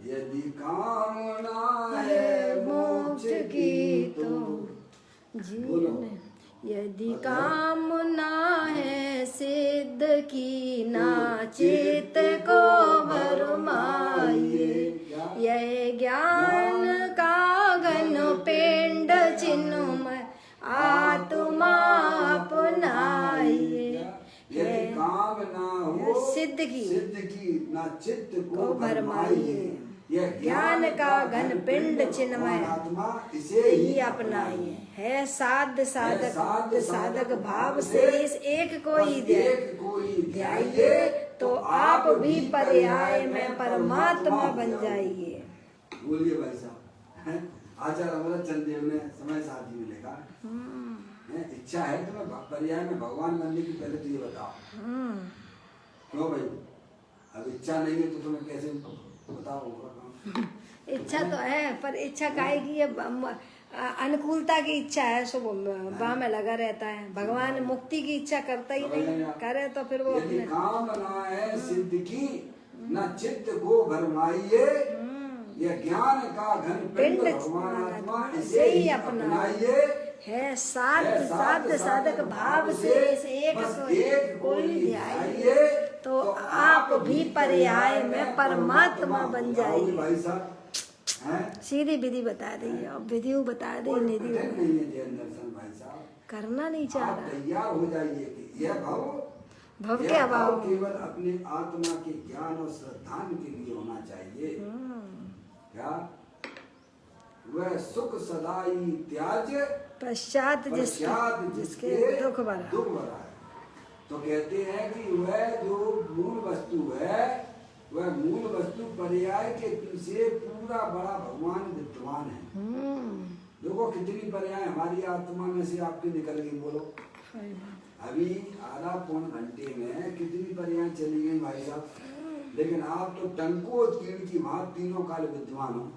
यदि कामना है मोक्ष की तो जीवन, यदि कामना है सिद्ध की ना चित को भरमाइए, यह ज्ञान का घन पिंड चिन्मय आत्मा अपनाइए। यदि कामना हो सिद्ध की ना चित्त को भरमाइए, यह ज्ञान का घन पिंड चिन्मय आत्मा इसे ही अपनाइए। है साध साधक साधक भाव से इस एक को ही ध्याइए, तो आप भी पर्याय में परमात्मा बन जाइए। बोलिए भाई साहब। आचार्य अमृत चंद देव ने समय साथ ही मिलेगा, इच्छा है तो मैं पर्याय में भगवान बनने की पहले तो ये बताओ। क्यों भाई, अब इच्छा नहीं है तो तुम्हें कैसे बताओ? इच्छा तो है, पर इच्छा काहे की है? अनुकूलता की इच्छा है, सो बाह में लगा रहता है। भगवान मुक्ति की इच्छा करता ही नहीं, करे तो फिर वो अपने कामना है सिद्ध की न चित्त को भरमाइए, यह ज्ञान का घन पिंड भगवान आत्मा इसे ही अपनाइए। है साध साधक भाव से इस एक को ही ध्याइए, तो आप भी पर्याय में परमात्मा बन जाइए। भाई साहब सीधी विधि बता रही है, और विधि बता रही है, निधि भाई साहब करना नहीं चाह रहा। तैयार हो जाइए कि यह भव के अभाव केवल अपने आत्मा के ज्ञान और श्रद्धान के लिए होना चाहिए। क्या वह सुख सदाई त्याज पश्चात जिसके दुख भरा है। तो कहते हैं कि वह जो मूल वस्तु है, वह मूल वस्तु पर्याय के पीछे पूरा बड़ा भगवान विद्वान है। देखो कितनी पर्याय हमारी आत्मा में से आपकी निकल गई, बोलो अभी आधा पौन घंटे में कितनी पर्याय चली गई भाई साहब। लेकिन आप तो टंको तीन की भांति तीनों काल विद्वान हो।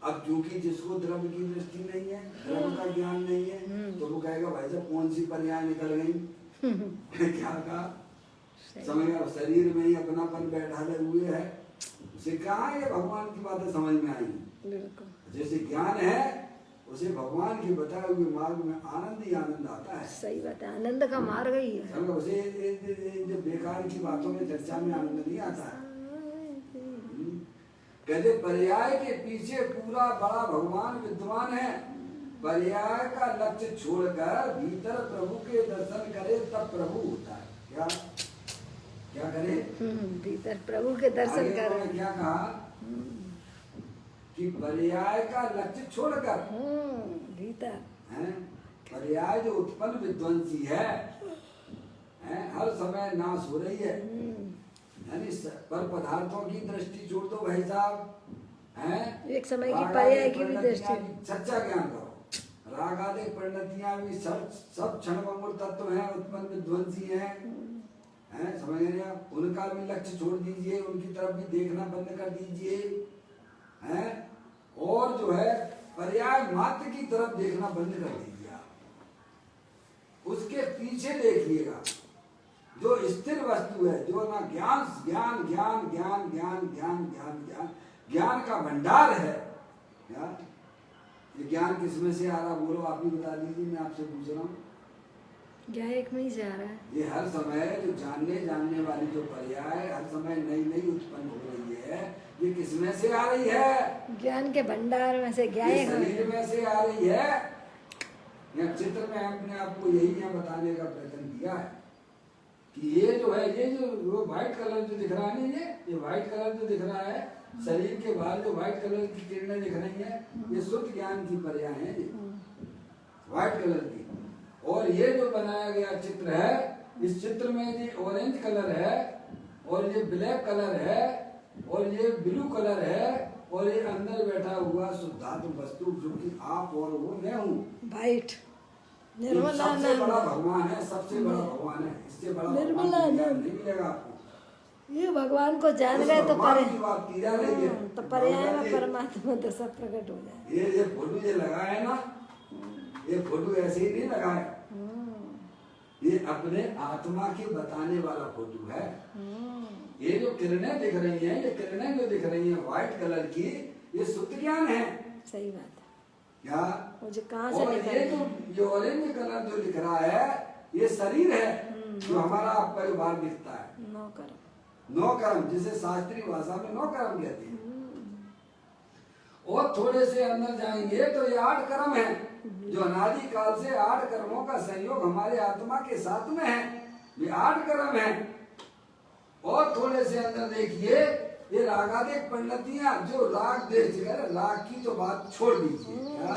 अब क्योंकि जिसको द्रव्य की दृष्टि नहीं है, द्रव्य का ज्ञान नहीं है, तो वो कहेगा भाई साहब कौन सी पर्याय निकल गई। क्या कहा, समझ अब शरीर में ही अपनापन बैठाले हुए है, उसे कहाँ ये भगवान की बातें समझ में आई। जैसे ज्ञान है उसे भगवान के बताए हुए मार्ग में आनंद ही आनंद आता है। सही बात है, आनंद का मार्ग ही है। उसे बेकार की बातों में चर्चा में आनंद नहीं आता है। कहते पर्याय के पीछे पूरा बड़ा भगवान विद्वान है। पर्याय का लक्ष्य छोड़कर भीतर प्रभु के दर्शन करे तब प्रभु होता है। क्या क्या करे? भीतर प्रभु के दर्शन आगे कर। उन्होंने क्या कहा कि पर्याय का लक्ष्य छोड़कर भीतर हैं, पर्याय जो उत्पन्न विध्वंसी है, हर समय नाश हो रही है, यानी पर पदार्थों की दृष्टि छोड़ दो भाई साहब, हैं एक समय की पर्याय की भी दृष्टि। सच्चा ज्ञान करो। राग आदि परिणतियां भी सब क्षण तत्व हैं, उत्पन्न विध्वंसी हैं, समझ रहे आप? उनका भी लक्ष्य छोड़ दीजिए, उनकी तरफ भी देखना बंद कर दीजिए, हैं, और जो है पर्याय मात्र की तरफ देखना बंद कर दीजिए। आप उसके पीछे देखिएगा जो स्थिर वस्तु है, जो ना ज्ञान ज्ञान ज्ञान ज्ञान ज्ञान ज्ञान ज्ञान ज्ञान ज्ञान का भंडार है। ये ज्ञान किसमें से आ रहा, बोलो आप ही बता दीजिए, मैं आपसे पूछ रहा हूँ। ज्ञान एक में ही से आ रहा है। ये हर समय जो जानने वाली जो पर्याय हर समय नई नई उत्पन्न हो रही है, ये किसमें से आ रही है? ज्ञान के भंडार में से। ये शरीर में से आ रही है। यहाँ चित्र में हमने आपको यही यहाँ बताने का प्रयत्न किया है कि ये जो है, ये जो व्हाइट कलर जो दिख रहा है ना, ये व्हाइट कलर जो दिख रहा है, शरीर के बाहर जो व्हाइट कलर की किरणें दिख रही हैं, ये शुद्ध ज्ञान की पर्याय हैं, ये व्हाइट कलर की। और ये जो बनाया गया चित्र है, इस चित्र में ये ऑरेंज कलर है, और ये ब्लैक कलर है, और ये ब्लू कलर है, और ये अंदर बैठा हुआ शुद्धात्म वस्तु जो कि आप और वो मैं हूँ, व्हाइट निर्मला। सबसे बड़ा भगवान है, सबसे बड़ा भगवान है, इससे बड़ा निर्मला नहीं मिलेगा आपको। ये भगवान को जान गए तो तो पर्याय में परमात्मा तो सब प्रकट हो जाए। ये फोटो ये लगा है ना, ये फोटो ऐसे ही नहीं लगा है, ये अपने आत्मा के बताने वाला फोटो है। ये जो किरणें दिख रही हैं, ये किरणें जो दिख रही हैं व्हाइट कलर की, ये शुद्ध ज्ञान है। सही बात है। क्या? मुझे कहाँ से और ये ऑरेंज कलर जो दिख रहा है, ये शरीर है, जो हमारा परिवार दिखता है। नौ कर्म, जिसे शास्त्रीय भाषा में 9 कर्म कहते हैं। और थोड़े से अंदर जाएंगे तो ये 8 कर्म है, जो अनादि काल से 8 कर्मों का संयोग हमारे आत्मा के साथ में है। ये 8 कर्म है। और थोड़े से अंदर देखिए, ये रागादिक परिणतियां, जो राग देश, राग की तो बात छोड़ दीजिए, क्या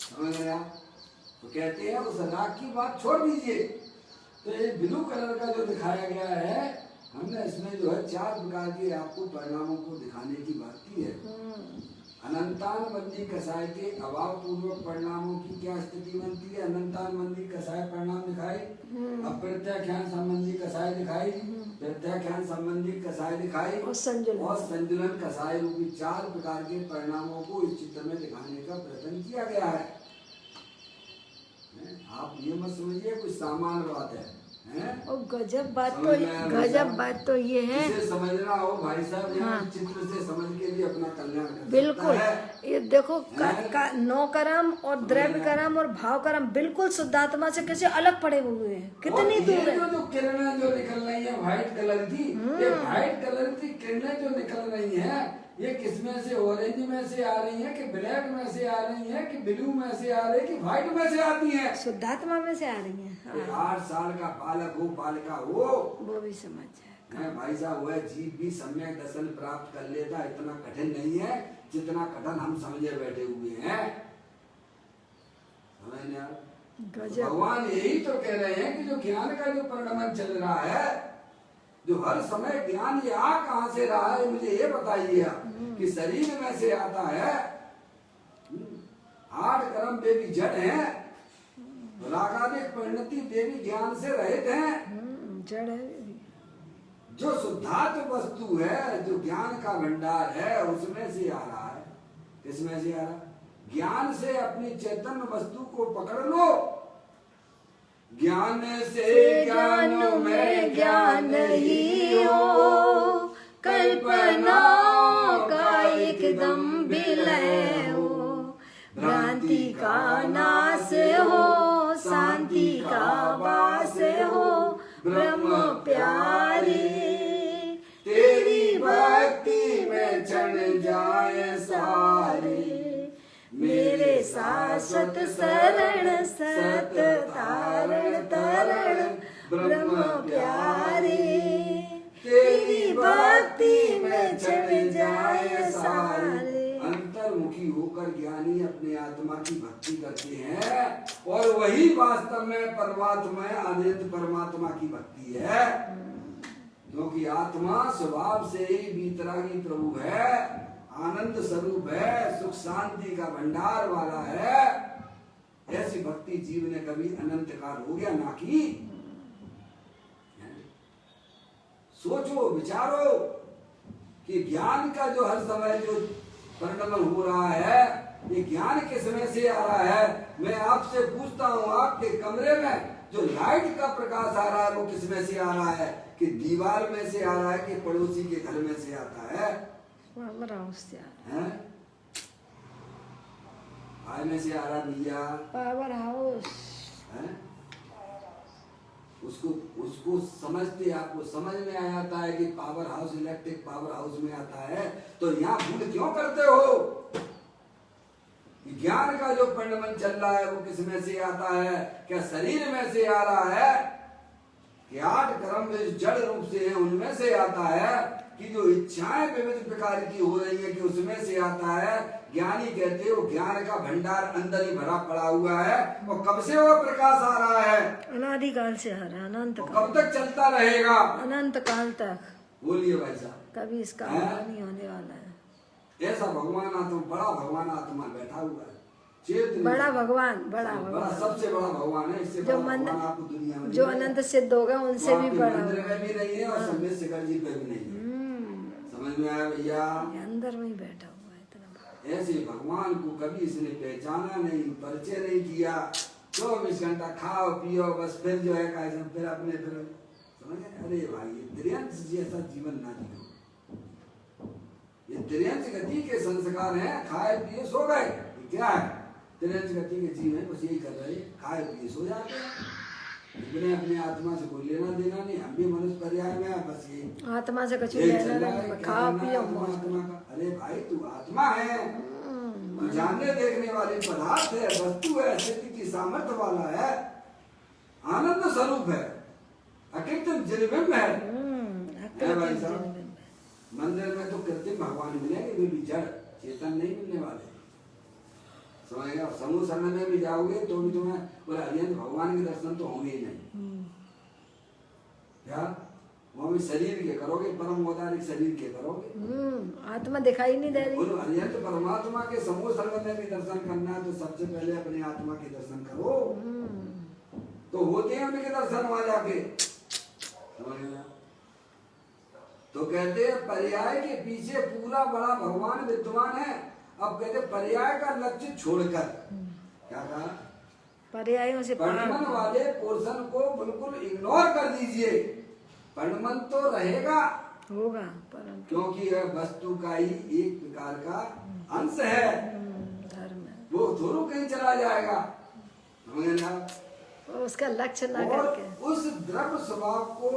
समझ रहे आप? तो कहते हैं उस राग की बात छोड़ दीजिए। तो ये ब्लू कलर का जो दिखाया गया है, हमने इसमें जो है 4 प्रकार के आपको परिणामों को दिखाने की बात की है। अनंतान बंदी कसाय के अभाव पूर्वक परिणामों की क्या स्थिति बनती है? अनंतान बंदी कसाय परिणाम दिखाई, अप्रत्याख्यान संबंधी कसाय दिखाई, प्रत्याख्यान संबंधी कसाय दिखाई, और संजुलन कसाय रूपी 4 प्रकार के परिणामों को इस चित्र में दिखाने का प्रयत्न किया गया है। आप ये मत समझिए कुछ सामान्य बात है। और गजब बात तो ये है, जिसे समझना हो भाई साहब, यहाँ चित्र से समझ के भी अपना कल्याण कर बिल्कुल सकता है। ये देखो 9 कर्म और द्रव्य कर्म और भाव कर्म बिल्कुल शुद्धात्मा से कैसे अलग पड़े हुए हैं, कितनी दूर है। जो किरणें जो निकल रही है व्हाइट कलर की, ये व्हाइट कलर की किरणें जो निकल रही है, ये किसमें से? ऑरेंज में से आ रही है, कि ब्लैक में से आ रही है, कि ब्लू में से आ रही है, कि व्हाइट में से आती है? शुद्धात्मा में से आ रही है। 8 साल का बालक हो, बालिका हो, वो भी समझ जाए भाई साहब, वह जीव भी सम्यक दर्शन प्राप्त कर लेता। इतना कठिन नहीं है जितना कठिन हम समझे बैठे हुए हैं। भगवान यही तो कह रहे हैं कि जो ज्ञान का जो परिणमन चल रहा है, जो हर समय ज्ञान ये आ कहाँ से रहा है, मुझे ये बताइए आप, कि शरीर में से आता है। 8 कर्म देवी जड़ है, रागादिक परिणति देवी ज्ञान से रहित है, जड़ है। जो शुद्धात्म वस्तु है, जो ज्ञान का भंडार है, उसमें से आ रहा है। किसमें से आ रहा? ज्ञान से अपनी चैतन्य वस्तु को पकड़ लो। ज्ञान से ज्ञान में ज्ञान ही हो, कल्पना का एकदम विलय हो, भ्रांति का नाश हो, शांति का वास हो, ब्रह्म प्यारे तेरी भक्ति में चढ़ जाए सारे, मेरे शाश्वत शरण सत तारण तरण ब्रह्म प्यारे। भक्ति में चढ़ जाए सारे। अंतर्मुखी होकर ज्ञानी अपने आत्मा की भक्ति करते हैं और वही वास्तव में परमात्मा अनंत परमात्मा की भक्ति है, क्योंकि आत्मा स्वभाव से ही बीतरागी प्रभु है, आनंद स्वरूप है, सुख शांति का भंडार वाला है। ऐसी भक्ति जीव ने कभी अनंत काल हो गया ना की। सोचो विचारो कि ज्ञान का जो हर समय जो परिणमन हो रहा है, ये ज्ञान के समय से आ रहा है। मैं आपसे पूछता हूँ, आपके कमरे में जो लाइट का प्रकाश आ रहा है वो किस में से आ रहा है? कि दीवार में से आ रहा है कि पड़ोसी के घर में से आता है? पावर हाउस से भाई में से आ रहा भैया, पावर हाउस है? उसको समझते, आपको समझ में आ जाता है कि power house electric power house में आता है, तो यहाँ भूल क्यों करते हो? ज्ञान का जो परिणमन चल रहा है वो किस में से आता है? क्या शरीर में से आ रहा है कि 8 कर्म जो जड़ रूप से है उनमें से आता है, कि जो इच्छाएं विविध प्रकार की हो रही है कि उसमें से आता है? ज्ञानी कहते हो ज्ञान का भंडार अंदर ही भरा पड़ा हुआ है, और कब से वो प्रकाश आ रहा है? अनादिकाल से आ रहा है, अनंत काल। कब तक चलता रहेगा? अनंत काल तक। बोलिए भाई साहब, कभी इसका नहीं होने वाला है। ऐसा भगवान आत्मा, बड़ा भगवान आत्मा बैठा हुआ है, चेतन बड़ा भगवान, बड़ा भगवान, सबसे बड़ा भगवान है। इससे जो भगवान आपको दुनिया में जो अनंत सिद्ध होगा उनसे भी बड़ा मंदिर में भी नहीं है और सम्मेद शिखर जी पे भी नहीं है। समझ में आया भैया? अंदर में ही बैठा हुआ है इतना। ऐसे भगवान को कभी इसने पहचाना नहीं, परिचय नहीं किया। 24 घंटा खाओ पियो बस, फिर जो है कैसे फिर अपने फिर समझ। अरे भाई, ये त्रियंश जैसा जीवन ना जियो। ये त्रियंश गति के संस्कार हैं, खाए पिए सो गए, क्या है? त्रियंश गति के जीव है, बस यही कर रहे, खाए पिए सो जाते हैं। इतने अपने आत्मा से कोई लेना देना नहीं। हम भी मनुष्य पर्याय में है, बस ये आत्मा से कुछ लेना नहीं, खाओ पियो मौज करो। अरे भाई, तू आत्मा है, तू जानने देखने वाली पदार्थ है, वस्तु है, स्थिति की सामर्थ्य वाला है, आनंद स्वरूप है, अकृत्रिम निर्विम्ब है भाई साहब। मंदिर में तो कृत्रिम भगवान मिलेंगे, वे भी जड़ चेतन नहीं मिलने वाले। समझेगा? समूह शरण में भी जाओगे तो भी तुम्हें पूरा अरिहंत भगवान के दर्शन तो होंगे ही नहीं। क्या वहाँ भी शरीर के करोगे, परम औदारिक शरीर के करोगे, आत्मा दिखाई नहीं दे रही। अरिहंत परमात्मा के समूह शरण में भी दर्शन करना है तो सबसे पहले अपने आत्मा के दर्शन करो, तो होते हैं उनके दर्शन वहां जाके। समझेगा? तो कहते हैं पर्याय के पीछे पूरा बड़ा भगवान विद्यमान है। अब कहते पर्याय का लक्ष्य छोड़कर, क्या कहा? पर्यायों से परिणमन वाले पोर्शन को बिल्कुल इग्नोर कर दीजिए। परिणमन तो रहेगा, होगा, क्योंकि यह वस्तु का ही एक प्रकार का अंश है, धर्म है, वो थोड़ा कहीं चला जाएगा। उसका लक्ष्य ना और करके उस द्रव्य स्वभाव को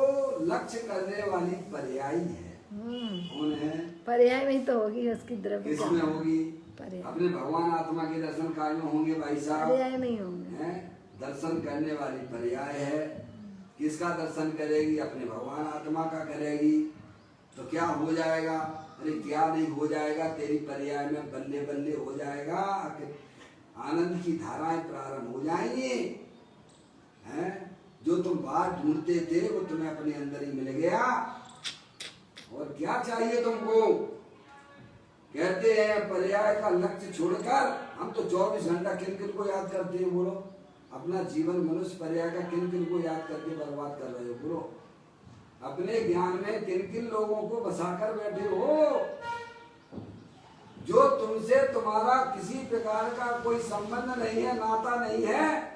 लक्ष्य करने वाली पर्यायी है। कौन है? पर्याय में तो होगी उसकी द्रव्य। किसमें होगी? अपने भगवान आत्मा के दर्शन काल में होंगे भाई साहब, पर्याय में ही होंगे। दर्शन करने वाली पर्याय है। किसका दर्शन करेगी? अपने भगवान आत्मा का करेगी। तो क्या हो जाएगा? अरे क्या नहीं हो जाएगा, तेरी पर्याय में बल्ले बल्ले हो जाएगा, आनंद की धाराएं प्रारंभ हो जाएंगी। हैं? जो तुम बाहर ढूंढते थे वो तुम्हें अपने अंदर ही मिल गया। और क्या चाहिए तुमको? कहते हैं पर्याय का लक्ष्य छोड़कर हम तो 24 घंटा किन किन को याद करते हैं? बोलो, अपना जीवन मनुष्य पर्याय का किन किन को याद करके बर्बाद कर रहे हो? बोलो, अपने ज्ञान में किन किन लोगों को बसाकर बैठे हो? जो तुमसे तुम्हारा किसी प्रकार का कोई संबंध नहीं है, नाता नहीं है,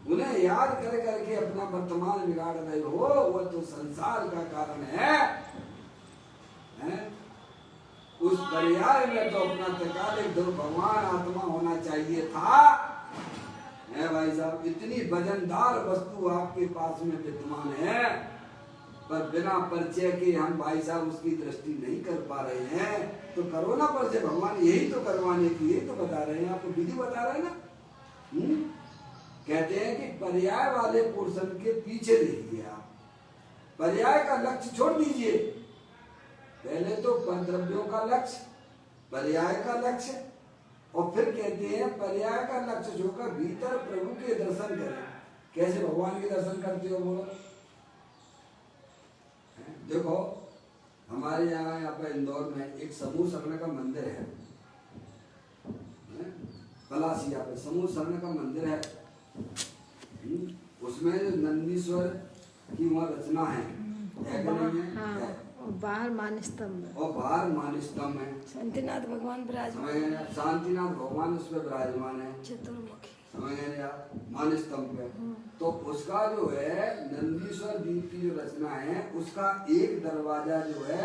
उन्हें याद कर करके अपना वर्तमान बिगाड़ रहे हो। वो तो संसार का कारण है। उस पर्याय में तो अपना तकालिक ध्रुव भगवान आत्मा होना चाहिए था। है भाई साहब, इतनी वजनदार वस्तु आपके पास में विद्यमान है, पर बिना परिचय के हम भाई साहब उसकी दृष्टि नहीं कर पा रहे हैं। तो करो ना परिचय, भगवान यही तो करवाने की, यही तो बता रहे हैं, आपको विधि बता रहे हैं ना। कहते हैं कि पर्याय वाले पोर्शन के पीछे देखिए आप, पर्याय का लक्ष्य छोड़ दीजिए। पहले तो परद्रव्यों का लक्ष्य, पर्याय का लक्ष्य, और फिर कहते हैं पर्याय का लक्ष्य छोड़कर भीतर प्रभु के दर्शन करें। कैसे भगवान के दर्शन करते हो बोलो? देखो हमारे यहाँ पे इंदौर में एक समूह शरण का मंदिर है, पलासिया पे समूह शरण का मंदिर है। उसमें नंदीश्वर की वहाँ रचना है कि नहीं है? हाँ, है। और बाहर मानस्तंभ और बाहर मानस्तंभ है, शांतिनाथ भगवान विराजमान, शांतिनाथ भगवान उस पर विराजमान है, चतुर्मुखी, समझ गए आप? मानस्तंभ पे तो उसका जो है नंदीश्वर दीप की जो रचना है उसका एक दरवाजा जो है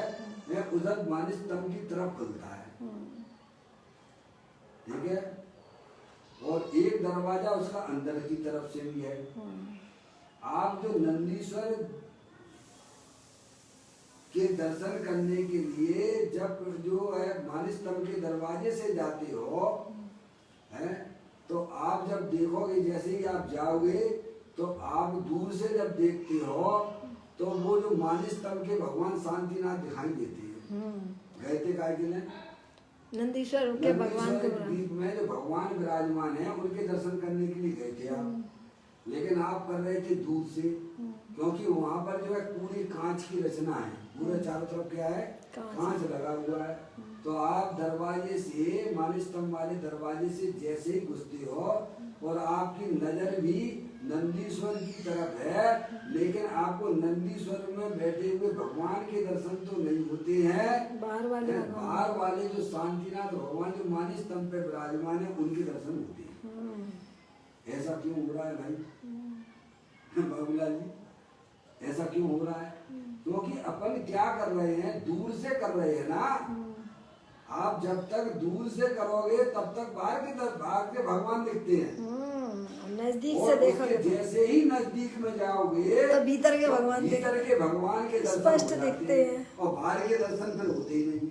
उधर मानस्तंभ की तरफ खुलता है, ठीक है, और एक दरवाजा उसका अंदर की तरफ से भी है। आप जो नंदीश्वर के दर्शन करने के लिए जब जो है मानस्तंभ के दरवाजे से जाते हो है, तो आप जब देखोगे, जैसे ही आप जाओगे तो आप दूर से जब देखते हो तो वो जो मानस्तंभ के भगवान शांतिनाथ दिखाई देते हैं। गए थे काय के लिए? नंदीश्वर के भगवान के दीप में जो भगवान विराजमान है उनके दर्शन करने के लिए गए थे आप, लेकिन आप कर रहे थे दूर से, क्योंकि वहाँ पर जो है पूरी कांच की रचना है, पूरे चारों तरफ क्या है? कांच लगा हुआ है। तो आप दरवाजे से, मानस्तंभ वाले दरवाजे से जैसे ही घुसते हो और आपकी नजर भी नंदीश्वर की तरफ है, लेकिन आपको नंदीश्वर में बैठे हुए भगवान के दर्शन तो नहीं होते हैं, बाहर वाले जो शांतिनाथ भगवान जो मानस्तंभ पे विराजमान है उनके दर्शन होते हैं। ऐसा क्यों हो रहा है भाई बाबूलाल जी? ऐसा क्यों हो रहा है? क्योंकि अपन क्या कर रहे हैं? दूर से कर रहे हैं ना। आप जब तक दूर से करोगे तब तक बाहर के भगवान दिखते हैं, नजदीक से देखोगे, जैसे ही नजदीक में जाओगे तो भीतर के भगवान के दर्शन स्पष्ट दिखते हैं, और बाहर के दर्शन फिर होते ही नहीं।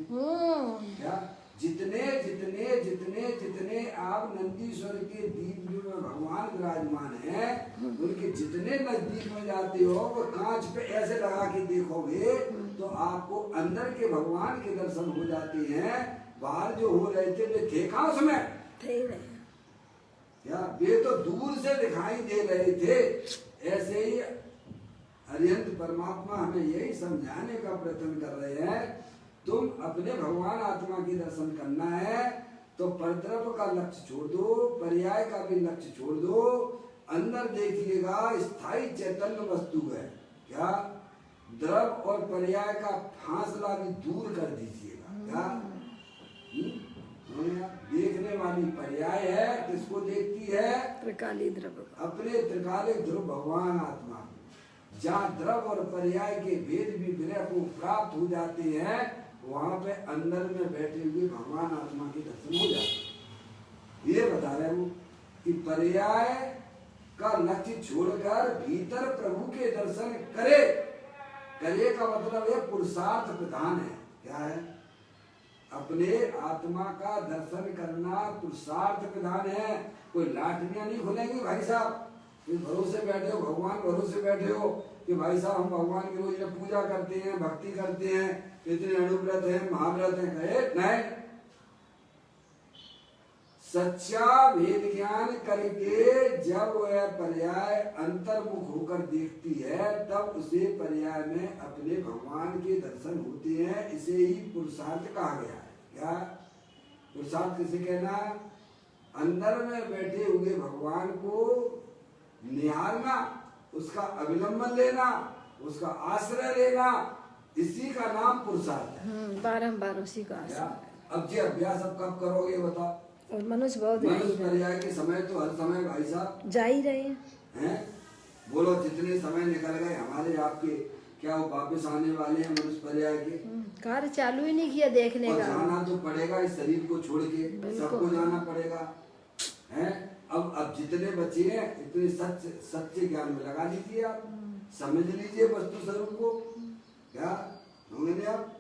क्या जितने जितने जितने जितने आप नंदीश्वर के दीप में भगवान विराजमान है उनके जितने नजदीक में जाते हो वो कांच पे ऐसे लगा के देखोगे तो आपको अंदर के भगवान के दर्शन हो जाते हैं। बाहर जो हो रहे थे वे थे कहाँ उसमें? क्या वे तो दूर से दिखाई दे रहे थे। ऐसे ही अरिहंत परमात्मा हमें यही समझाने का प्रयत्न कर रहे हैं, तुम अपने भगवान आत्मा की दर्शन करना है तो परद्रव्य का लक्ष्य छोड़ दो, पर्याय का भी लक्ष्य छोड़ दो, अंदर देखिएगा स्थायी चैतन्य वस्तु है। क्या द्रव और पर्याय का फासला भी दूर कर दीजिएगा। क्या देखने वाली पर्याय है, किसको देखती है? त्रिकाली द्रव, अपने त्रिकालिक ध्रुव भगवान आत्मा, जहाँ द्रव और पर्याय के भेद भी विनय को प्राप्त हो जाते हैं, वहां पे अंदर में बैठे हुए भगवान आत्मा के दर्शन हो जाते हैं। ये बता रहे हूँ कि पर्याय का लक्ष्य छोड़कर भीतर प्रभु के दर्शन करे। करे का मतलब है पुरुषार्थ प्रधान है। क्या है? अपने आत्मा का दर्शन करना पुरुषार्थ प्रधान है। कोई लाठियां नहीं खुलेंगी भाई साहब, भरोसे बैठे हो, भगवान भरोसे बैठे हो कि भाई साहब हम भगवान की रोज पूजा करते हैं, भक्ति करते हैं, इतने अनुव्रत हैं, महाव्रत हैं, कहे नहीं। सच्चा वेद ज्ञान करके जब वह पर्याय अंतर्मुख होकर देखती है तब उसे पर्याय में अपने भगवान के दर्शन होते हैं। इसे ही पुरुषार्थ कहा गया है। क्या पुरुषार्थ किसे कहना? अंदर में बैठे हुए भगवान को निहारना, उसका अविलंबन लेना, उसका आश्रय लेना, इसी का नाम पुरुषार्थ है। बारंबार उसी का आश्रय। अब जी अभ्यास अब कब करोगे बताओ? और मनुष्य बहुत पर्याय के समय तो हर समय भाई साहब जा ही रहे हैं। बोलो जितने समय निकल गए हमारे आपके, क्या वो वापस आने वाले हैं मनुष्य पर्याय के? कार्य चालू ही नहीं किया देखने का। जाना तो पड़ेगा, इस शरीर को छोड़ के सबको जाना पड़ेगा है। अब जितने बचे हैं इतने सच्चे ज्ञान में लगा लीजिए, आप समझ लीजिए वस्तु स्वरूप को। क्या समझे आप?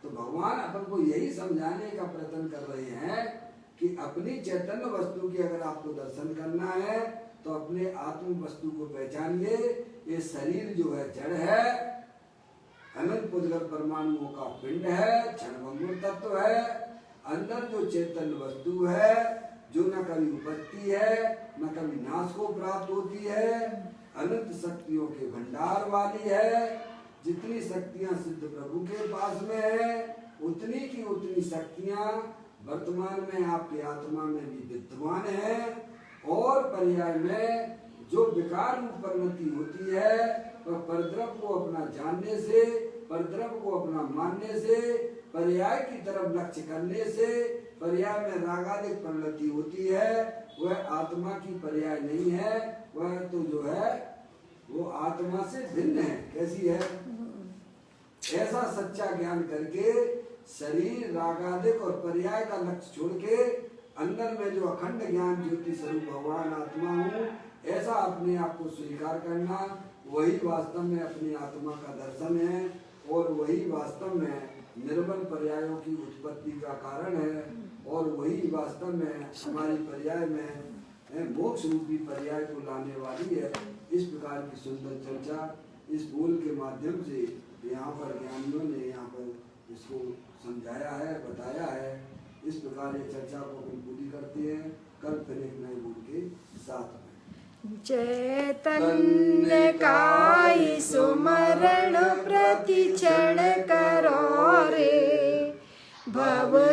तो भगवान अपन को यही समझाने का प्रयत्न कर रहे हैं कि अपनी चैतन्य वस्तु की अगर आपको दर्शन करना है तो अपने आत्म वस्तु को पहचानिए। ये शरीर जो है जड़ है, अनंत पुद्गल परमाणुओं का पिंड है, क्षणभंगुर तत्व है। अंदर जो चैतन्य वस्तु है, जो न कभी उपत्ति है न कभी नाश को प्राप्त होती है, अनंत शक्तियों के भंडार वाली है। जितनी शक्तियां सिद्ध प्रभु के पास में है, उतनी की उतनी शक्तियां वर्तमान में आपकी आत्मा में भी विद्यमान है। और पर्याय में जो विकार रूप परिणति होती है, वह परद्रव को अपना जानने से, परद्रव को अपना मानने से, पर्याय की तरफ लक्ष्य करने से पर्याय में रागादिक परिणति होती है। वह आत्मा की पर्याय नहीं है, वह तो जो है वो आत्मा से भिन्न है। कैसी है? ऐसा सच्चा ज्ञान करके शरीर रागादिक और पर्याय का लक्ष्य छोड़ के अंदर में जो अखंड ज्ञान ज्योति स्वरूप भगवान आत्मा हूँ, ऐसा अपने आप को स्वीकार करना, वही वास्तव में अपनी आत्मा का दर्शन है। और वही वास्तव में निर्बल पर्यायों की उत्पत्ति का कारण है। और वही वास्तव में हमारी पर्याय में मोक्ष रूपी पर्याय को लाने वाली है। इस प्रकार की सुंदर चर्चा इस बोल के माध्यम से यहाँ पर ज्ञानियों ने यहाँ पर इसको समझाया है, बताया है। इस प्रकार ये चर्चा को हम पूरी करते हैं। कल फिर एक नए बोल के साथ में चैतन्य काई सुमरण प्रति क्षण करो रे, भव